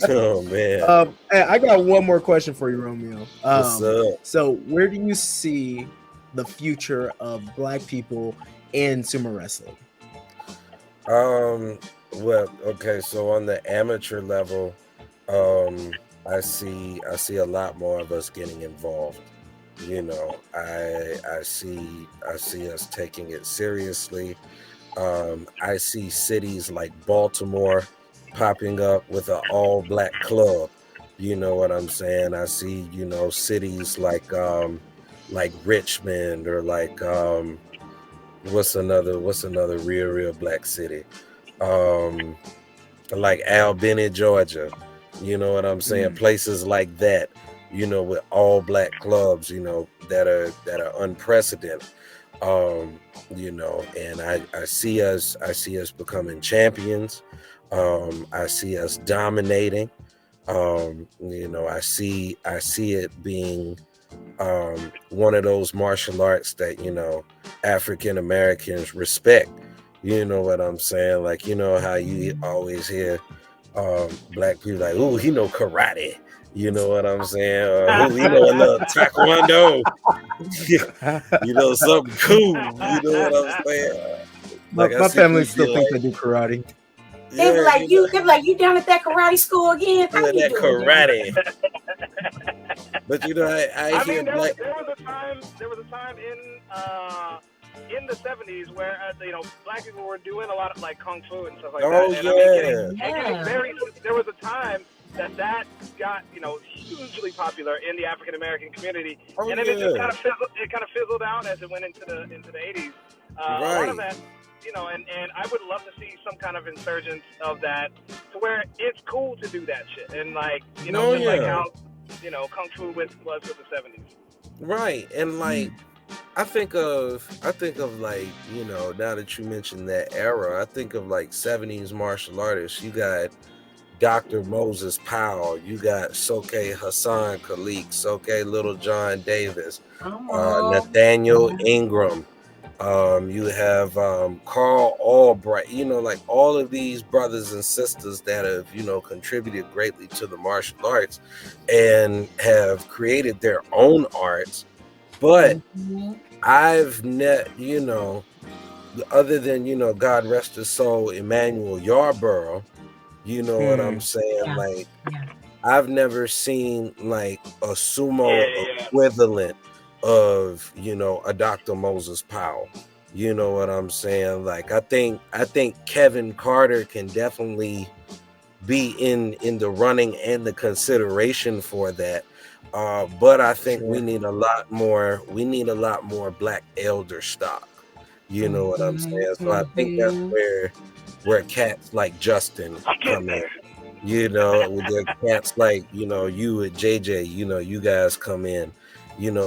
Oh man. I got one more question for you, Romeo. What's up? So where do you see the future of Black people in sumo wrestling? Well, okay, so on the amateur level, I see a lot more of us getting involved. I see us taking it seriously. I see cities like Baltimore popping up with an all Black club. You know what I'm saying? I see, cities like Richmond or like what's another real Black city? Like Albany, Georgia. You know what I'm saying? Places like that, with all Black clubs, that are unprecedented. And I see us becoming champions. I see us dominating. I see it being one of those martial arts that African Americans respect. You know what I'm saying? Like, how you always hear Black people like, "Ooh, he know karate." You know what I'm saying? Or, "Ooh, he know a little taekwondo." Something cool. You know what I'm saying? My family still think they do karate. They be like, you down at that karate school again? Doing that karate. But I hear there was a time in the 70s where Black people were doing a lot of like kung fu and stuff like that. Oh, there was a time that got hugely popular in the African American community, and then it just kind of fizzled out as it went into the 80s. A lot of that, and I would love to see some kind of insurgence of that to where it's cool to do that shit, and like like how kung fu was with the 70s. Right, and like. I think of like, now that you mentioned that era, I think of like 70s martial artists. You got Dr. Moses Powell, you got Soke Hassan Khalik, Soke Little John Davis, Nathaniel Ingram, you have Carl Albright, like all of these brothers and sisters that have, contributed greatly to the martial arts and have created their own arts. But I've other than, God rest his soul, Emmanuel Yarborough, what I'm saying? Yeah. Like, I've never seen like a sumo equivalent of, a Dr. Moses Powell. You know what I'm saying? Like, I think Kevin Carter can definitely be in the running and the consideration for that. But I think we need a lot more Black elder stock. You know what I'm saying? So I think that's where cats like Justin come in. With the cats like, you and JJ, you guys come in.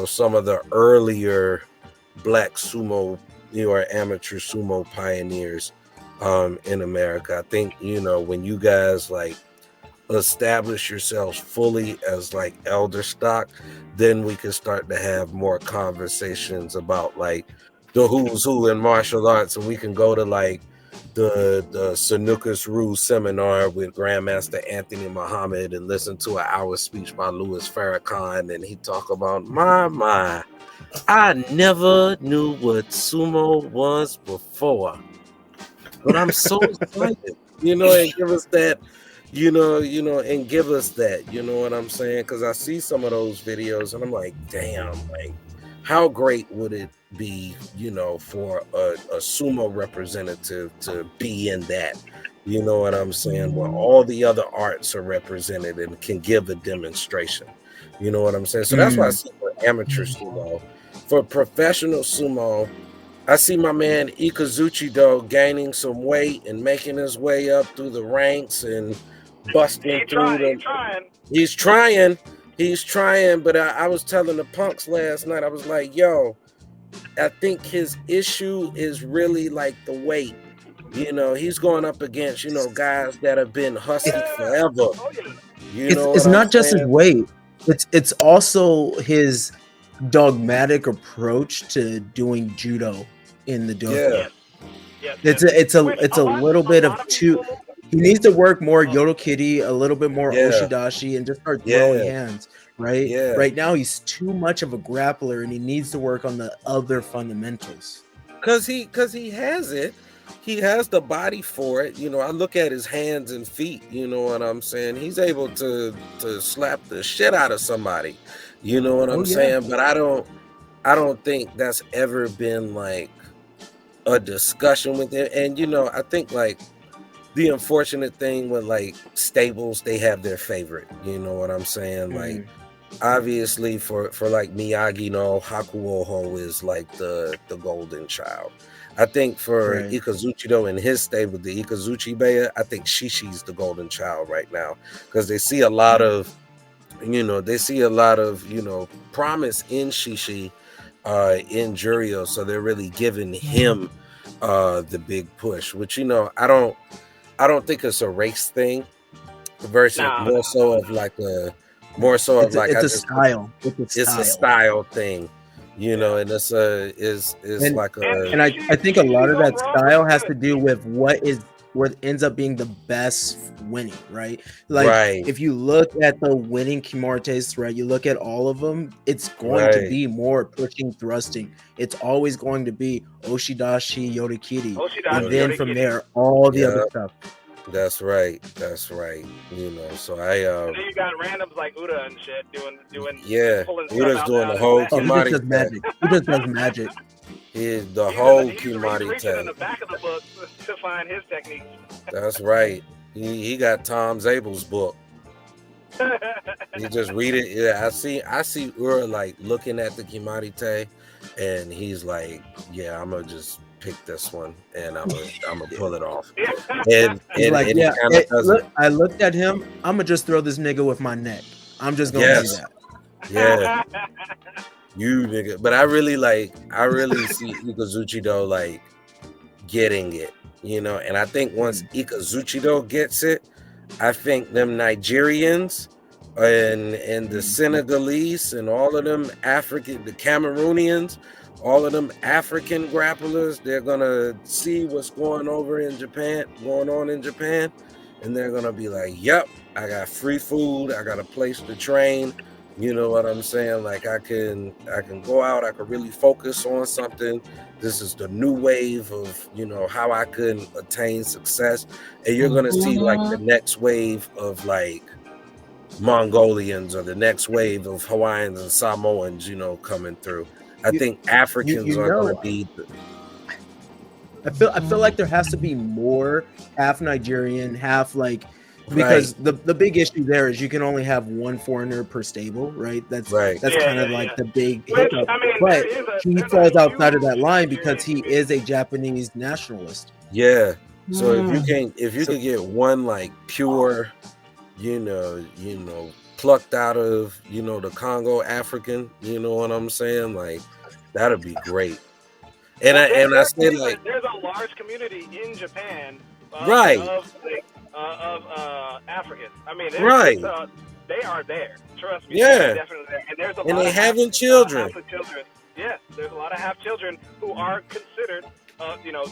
Some of the earlier Black sumo, are amateur sumo pioneers in America. I think, when you guys like establish yourselves fully as like elder stock, then we can start to have more conversations about like the who's who in martial arts, and we can go to like the Sanukas Rue seminar with Grandmaster Anthony Muhammad and listen to an hour speech by Louis Farrakhan, and he talk about I never knew what sumo was before, but I'm so excited, and give us that, and give us that, you know what I'm saying? Because I see some of those videos and I'm like, damn, like, how great would it be, for a sumo representative to be in that, you know what I'm saying, where all the other arts are represented and can give a demonstration, you know what I'm saying? So that's why I see for amateur sumo. For professional sumo, I see my man Ikazuchi though gaining some weight and making his way up through the ranks and busting through them. He's trying, but I was telling the punks last night, I was like, yo, I think his issue is really like the weight. He's going up against, guys that have been husky forever. It's not just his weight. It's also his dogmatic approach to doing judo in the dojo. Yeah. It's a little bit of two. He needs to work more Yodokiri, a little bit more Oshidashi, and just start throwing hands. Right? Yeah. Right now he's too much of a grappler, and he needs to work on the other fundamentals. Cause he has it. He has the body for it. I look at his hands and feet, you know what I'm saying? He's able to slap the shit out of somebody. You know what I'm saying? But I don't think that's ever been like a discussion with him. And I think like the unfortunate thing with like stables, they have their favorite. You know what I'm saying? Like obviously for like Miyagi no Hakuoho is like the golden child. I think for Ikazuchi though, in his stable, the Ikazuchi Beya, I think Shishi's the golden child right now, because they see a lot of promise in Shishi, in Jurio, so they're really giving him the big push, which I don't think it's a race thing versus more so of like a style. It's a style thing, and it's like a. And I think a lot of that style has to do with what ends up being the best winning, right? Like if you look at the winning Kimates, right, you look at all of them, it's going to be more pushing, thrusting. It's always going to be Oshidashi, Yodokiri, and then from there, all the other stuff. That's right. So I and then you got randoms like Uda and shit doing Uda's doing the whole Kimari. He just does magic. The whole Kimari tag. In the back of the book to find his techniques. That's right. He got Tom Zabel's book. You just read it. Yeah, I see Ura like looking at the Kimari tag, and he's like, yeah, I'm gonna just pick this one and I'm gonna pull it off. And like, I looked at him, I'm gonna just throw this nigga with my neck. I'm just gonna do that. Yeah. You nigga. But I really see Ikazuchi though like getting it, and I think once Ikazuchi though gets it, I think them Nigerians and the Senegalese and all of them the Cameroonians, all of them African grapplers, they're gonna see what's going on in Japan, and they're gonna be like, yep, I got free food, I got a place to train, you know what I'm saying? Like I can go out, I can really focus on something. This is the new wave of, how I can attain success. And you're gonna see like the next wave of like Mongolians or the next wave of Hawaiians and Samoans, coming through. I think Africans are going to be. I feel like there has to be more half Nigerian, half like, because the big issue there is you can only have one foreigner per stable, right? That's kind of like the big hiccup. But he falls outside of that line because he is a Japanese nationalist. Yeah. So if you can get one like pure, plucked out of the Congo African, you know what I'm saying? Like that'd be great. And I say like, there's a large community in Japan, right, of Africans. I mean, right, they are there. Trust me, yeah, they're definitely there. And there's a lot they of having children. children. Yes, there's a lot of half children who are considered,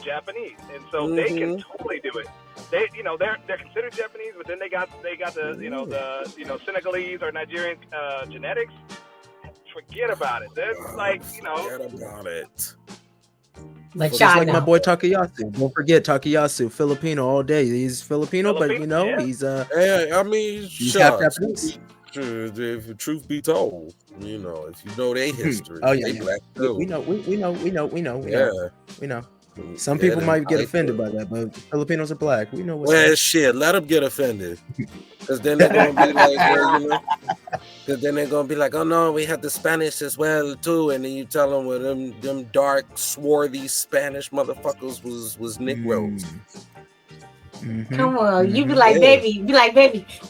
Japanese, and so they can totally do it. They, they're considered Japanese, but then they got the, the Senegalese or Nigerian genetics. Forget about it. They're Forget about it. But just like my boy Takayasu. Don't forget Takayasu, Filipino all day. He's Filipino, but he's yeah, I mean, he's half Japanese. If truth be told, if you know their history, oh yeah, they black too. We know. Some people might get offended by that, but Filipinos are black. We know what's well, shit, let them get offended, because then they're gonna be like, because then they're gonna be like, oh no, we have the Spanish as well too, and then you tell them, well, them dark, swarthy Spanish motherfuckers was Negroes. Come on, you be like, baby,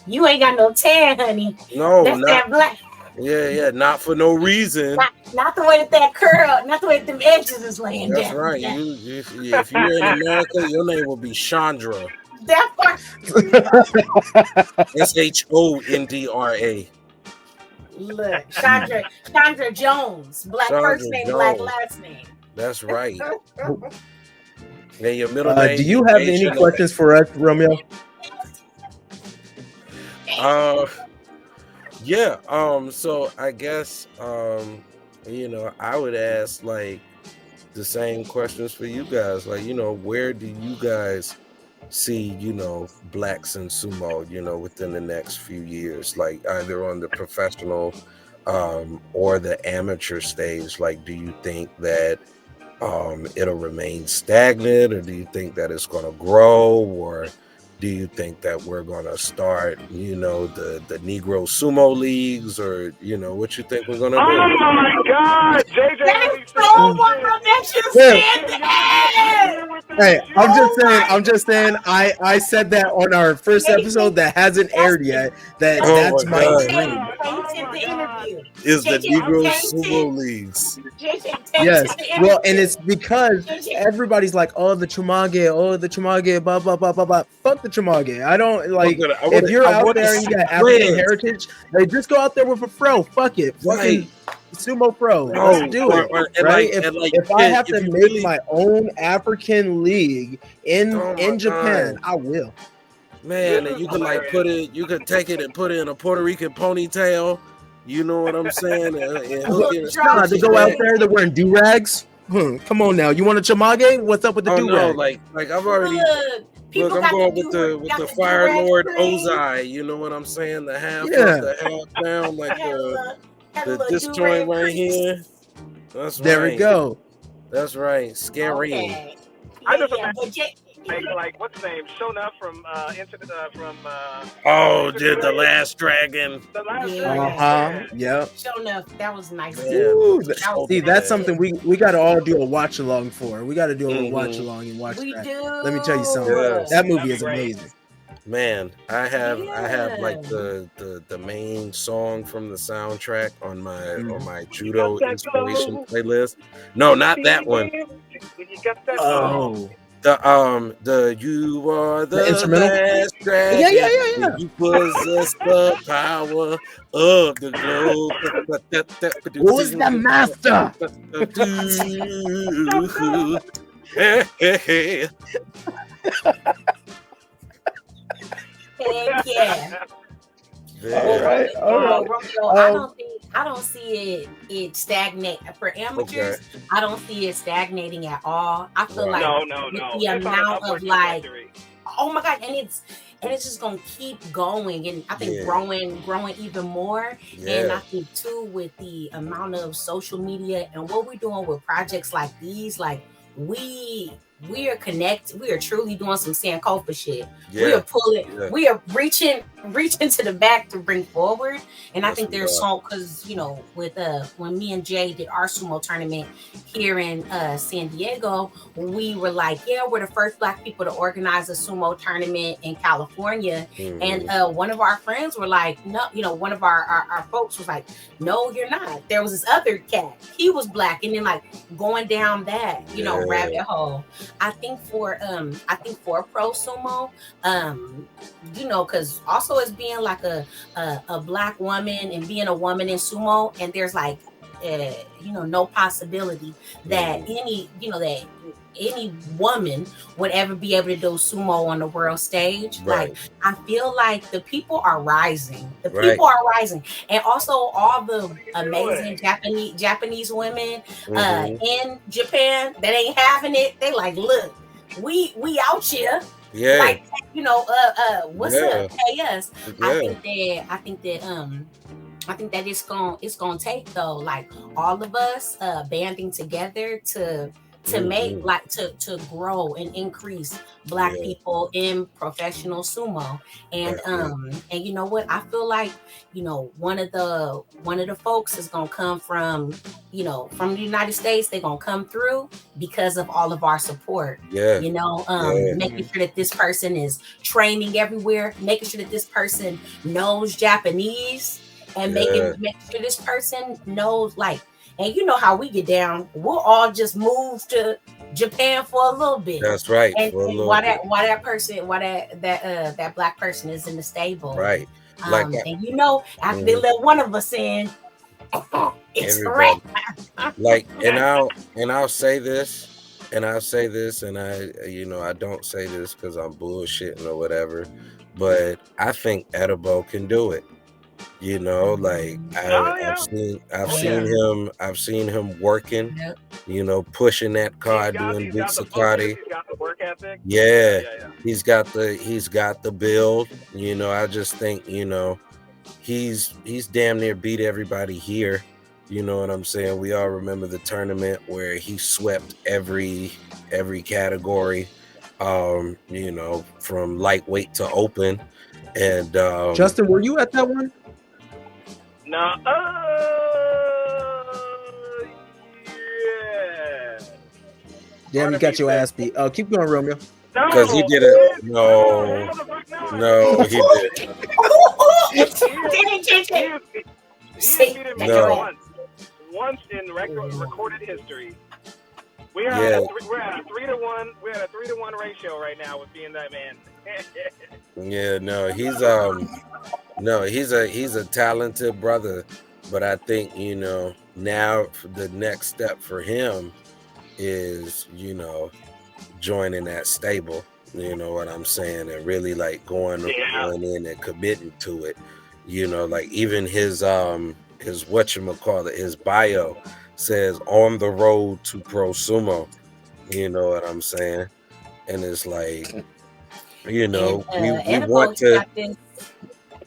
you ain't got no tan, honey. No, that's that black. Yeah, not for no reason. Not the way that curl, not the way that them edges is laying down. That's right. If you're in America, your name will be Chandra. That part. SHONDRA. Look, Chandra Jones, black first name, black last name. That's right. And your middle name. Do you have any questions for us, Romeo? Yeah. So I guess I would ask like the same questions for you guys. Like, where do you guys see, blacks in sumo, within the next few years, like either on the professional or the amateur stage? Like, do you think that it'll remain stagnant, or do you think that it's going to grow, or do you think that we're going to start, the Negro sumo leagues, or, what you think we're going to do? Oh my God, JJ! That's so wonderful that you said that. Hey, I'm just saying. I said that on our first episode that hasn't aired yet. That's my dream. Is the Negro sumo leagues? Yes. Well, and it's because everybody's like, the Chumage, blah blah blah blah blah. Fuck the Chumage. I don't like. If you're out there and you got African heritage, they just go out there with a fro. Fuck it. Fucking sumo pro. Let's do it. Right? If I have to make my own African league in Japan, I will. Man, and you could you could take it and put it in a Puerto Rican ponytail. You know what I'm saying? And hook it. They go out there, they're wearing do-rags. Come on now. You want a Chumage? What's up with the do-rag? No, like I've already look, I'm going with the Fire Lord Ozai. You know what I'm saying? The half down, like this joint right here. That's right. There we go. That's right. Scary. Okay. I just like what's his name? Shona from The Last Dragon. The Last Dragon. Yep. Shona, that was nice. See, that's something we got to all do a watch along for. We got to do a watch along and watch that. Let me tell you something. That movie is amazing. Man, I have like the main song from the soundtrack on my judo inspiration playlist. No, not that one. The you are the instrumental. Last dragon. Yeah. You possess the power of the globe. Who's the master? Heck yeah. All right. I don't see it stagnate for amateurs. Okay. I don't see it stagnating at all. I feel like the amount of like, oh my God, and it's just gonna keep going, and I think growing even more. And I think too with the amount of social media and what we're doing with projects like these, like we we are connected. We are truly doing some Sankofa shit. Yeah. We are pulling. Yeah. We are reaching to the back to bring forward. And I think there's so, because with when me and Jay did our sumo tournament here in San Diego, we were like, yeah, we're the first Black people to organize a sumo tournament in California. Mm-hmm. And one of our friends were like, no, one of our folks was like, no, you're not. There was this other cat. He was Black, and then like going down that rabbit hole. I think for pro sumo, because also as being like a Black woman and being a woman in sumo, and there's like no possibility that any woman would ever be able to do sumo on the world stage. Right. Like I feel like the people are rising. People are rising, and also all the amazing Japanese women in Japan that ain't having it. They like, look, we out here. Yeah. Like what's up? Pay us. Yeah. I think that it's gonna take though, like all of us banding together to make like to grow and increase Black people in professional sumo. And and you know what, I feel like one of the folks is gonna come from from the United States. They're gonna come through because of all of our support. Making sure that this person is training everywhere, making sure that this person knows Japanese, and making sure this person knows, like, and you know how we get down. We'll all just move to Japan for a little bit. That's right. And why that Black person is in the stable. Right. And after they let one of us in, it's right. Like, and I'll say this, and I don't say this because I'm bullshitting or whatever, but I think Edibo can do it. Like I've seen him working, pushing that car, doing big Sakati. He's got the work ethic. Yeah. He's got the build. I just think, he's damn near beat everybody here. You know what I'm saying? We all remember the tournament where he swept every category, from lightweight to open. And Justin, were you at that one? No. Yeah. Damn, you got your ass beat. Oh, keep going, Romeo. Because he did it. No, he didn't. Once in recorded history. We're at a 3-to-1. We're at a 3-to-1 ratio right now with being that man. Yeah, no, he's a talented brother, but I think now the next step for him is joining that stable. You know what I'm saying, and really like going in and committing to it. Like even his whatchamacallit, his bio says on the road to pro sumo. You know what I'm saying? And it's like, we want to.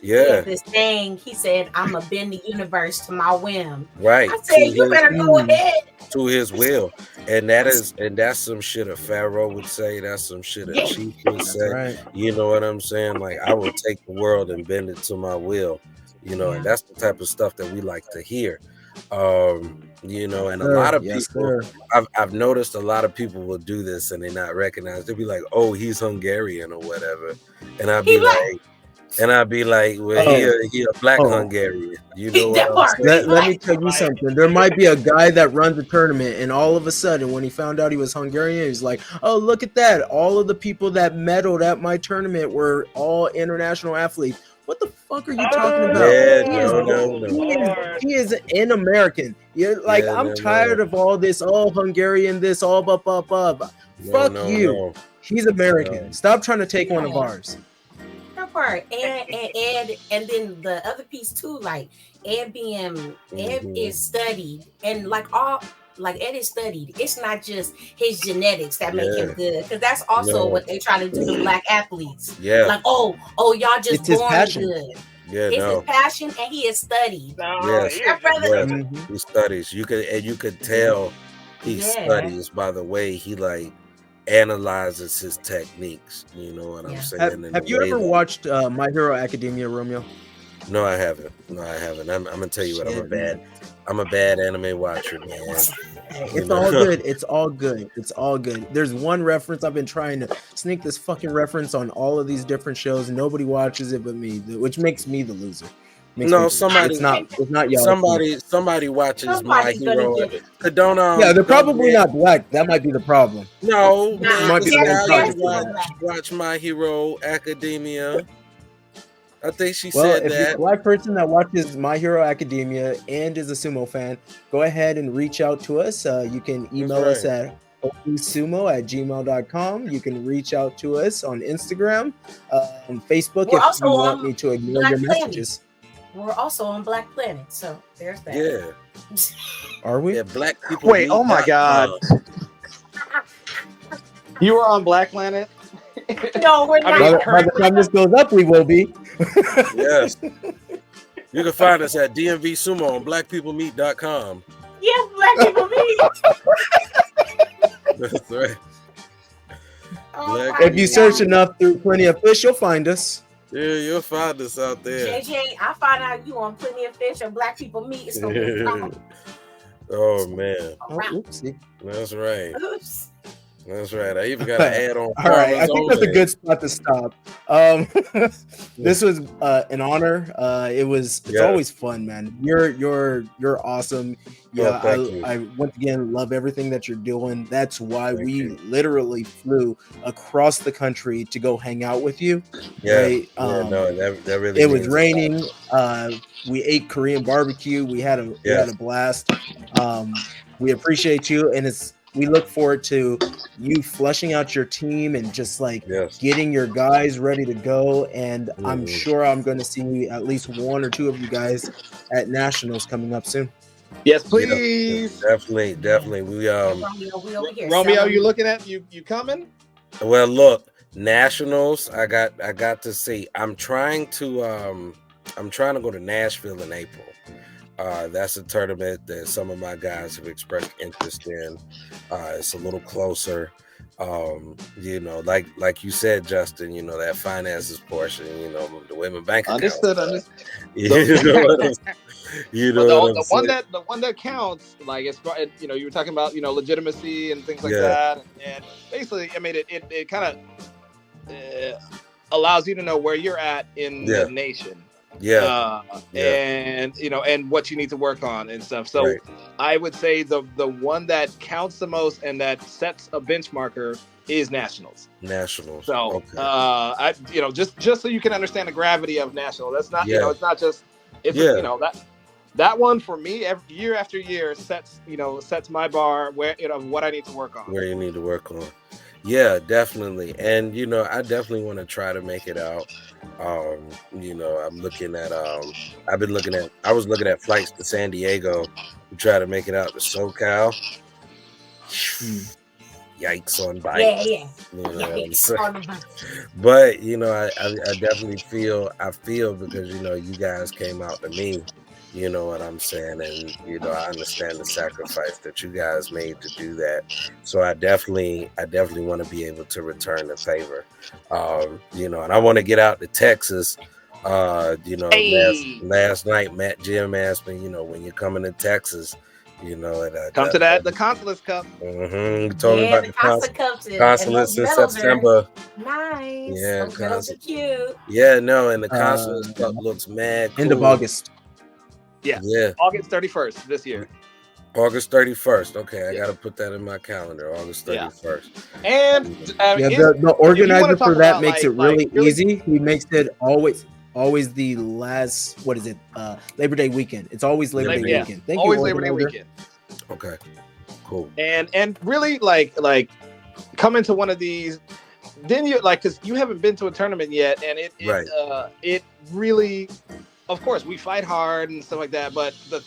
This thing, he said, I'm gonna bend the universe to my whim. Right. I said, you better go ahead. To his will. And that's some shit a pharaoh would say. That's some shit a chief would say. Right. You know what I'm saying? Like, I will take the world and bend it to my will. And that's the type of stuff that we like to hear. And a lot of people, I've noticed a lot of people will do this and they not recognize. They'll be like, oh, he's Hungarian or whatever. And I'll be like, well, he a Black Hungarian. You know what I'm saying? Let me tell you something. There might be a guy that runs a tournament, and all of a sudden, when he found out he was Hungarian, he's like, oh, look at that. All of the people that medaled at my tournament were all international athletes. What the fuck are you talking about? Yeah, he is an American. You're like, I'm tired of all this, all Hungarian, this, all blah, blah, blah. Fuck you. No. He's American. Stop trying to take one of ours. That part. And then the other piece too, like Ed is studied, and Ed is studied. It's not just his genetics that make him good, because that's also what they try to do to Black athletes. Yeah, like y'all just born good. Yeah, it's his passion, and he is studied. He studies. You could tell he studies by the way he like analyzes his techniques. You know what I'm saying? Have you ever watched My Hero Academia, Romeo? No, I haven't. I'm gonna tell you what. I'm a bad anime watcher, man. It's all good. It's all good. It's all good. There's one reference I've been trying to sneak this fucking reference on all of these different shows. Nobody watches it but me, which makes me the loser. No, somebody. It's not y'all. Somebody watches My Hero. Yeah, they're probably not black. That might be the problem. No, man, watch My Hero Academia. I think she said if that. you're a black person that watches My Hero Academia and is a sumo fan, go ahead and reach out to us. You can email us at sumo@gmail.com. You can reach out to us on Instagram, on Facebook if you want me to ignore your messages. We're also on Black Planet, so there's that. Yeah. Are we? Yeah, Black people. Wait, oh my God. You were on Black Planet? No, we're not. By the time this goes up, we will be. Yes. You can find us at DMV Sumo on blackpeoplemeet.com. Yes, Black People Meet. That's right. If you search enough through Plenty of Fish, you'll find us. Yeah, you'll find us out there. JJ, I find out you on Plenty of Fish or Black People Meet. It's gonna be oh man. Oopsie. That's right. Oops. That's right. I even got to add on. All right, I think that's a good spot to stop. This was an honor. It's always fun, man. You're awesome. Yeah, I once again love everything that you're doing. That's why we literally flew across the country to go hang out with you. Yeah, right? That really. It was raining. We ate Korean barbecue. We had a blast. We appreciate you, and we look forward to you fleshing out your team and just getting your guys ready to go. And I'm sure I'm going to see at least one or two of you guys at Nationals coming up soon. Yes, please. Yeah, definitely. We Romeo, you looking at you coming? Well, look, Nationals. I got to see. I'm trying to go to Nashville in April. That's a tournament that some of my guys have expressed interest in. It's a little closer. Like you said, Justin, that finances portion, the women bank account. Understood. The one that counts, like it's you were talking about legitimacy and things like that, and basically, I mean, it kind of allows you to know where you're at in the nation. And and what you need to work on and stuff. So I would say the one that counts the most and that sets a benchmarker is Nationals. So just so you can understand the gravity of National. That's not it's not just that one for me year after year sets my bar where what I need to work on. Where you need to work on. Yeah, definitely. And I definitely want to try to make it out. I'm looking at I was looking at flights to San Diego to try to make it out to SoCal. Yikes on bikes. Yikes on bikes. But I definitely feel because you guys came out to me. You know what I'm saying? And, I understand the sacrifice that you guys made to do that. So I definitely want to be able to return the favor. And I want to get out to Texas. Last night, Matt Jim asked me, when you're coming to Texas, come to the Consulates Cup. We told me about the Consulates in September. Nice. Yeah, those are cute. Yeah, no, and the Consulates Cup looks mad cool. End of August. Yeah. August 31st this year. August 31st. Okay, I got to put that in my calendar. August 31st. And the organizer for that makes it really easy. He makes it always the last. What is it? Labor Day weekend. It's always Labor Day weekend. Thank always you, Labor Day weekend. Okay, cool. And really like come into one of these. Then you because you haven't been to a tournament yet, and it really. Of course, we fight hard and stuff like that, but the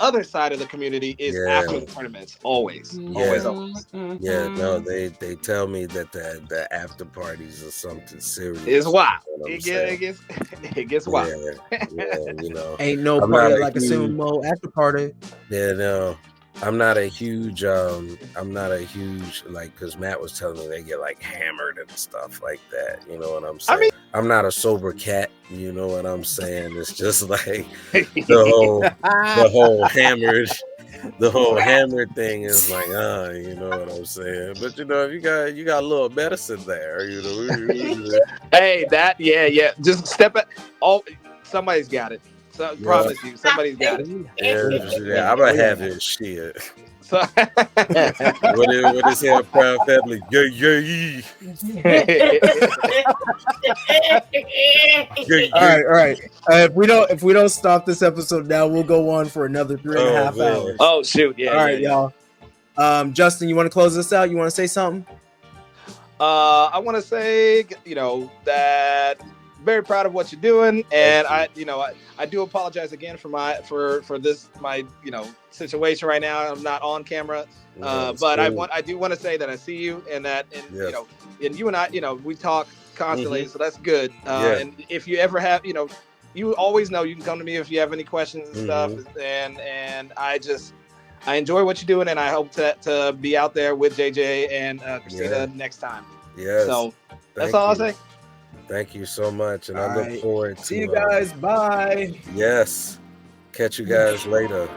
other side of the community is after the tournaments, always. Yeah, no, they tell me that the after parties are something serious. It's wild. It gets wild. Ain't no party like a sumo after party. Yeah, no. I'm not a huge like, because Matt was telling me they get like hammered and stuff like that. You know what I'm saying? I mean, I'm not a sober cat. You know what I'm saying? It's just like the whole hammered. The whole hammer thing is like, you know what I'm saying? But you know, if you got a little medicine there, you know. Hey, yeah. Just step it. Oh, somebody's got it. So promise you, somebody's got it. Yeah, I'm gonna have his shit. So what is here, Proud Family? Yeah. All right. If we don't stop this episode now, we'll go on for another 3.5 hours. Oh shoot! Yeah. All right, y'all. Justin, you want to close this out? You want to say something? I want to say, you know, that very proud of what you're doing, and I do apologize again for this you know, situation right now. I'm not on camera, but I do want to say that I see you, and that you know, and you and I, you know, we talk constantly, so that's good. And if you ever have, you know, you always know you can come to me if you have any questions and stuff, and I enjoy what you're doing, and I hope to be out there with JJ and Christina next time. Yes. So that's all I'll say. Thank you so much, and I look forward to see you guys. Bye. Yes. Catch you guys later.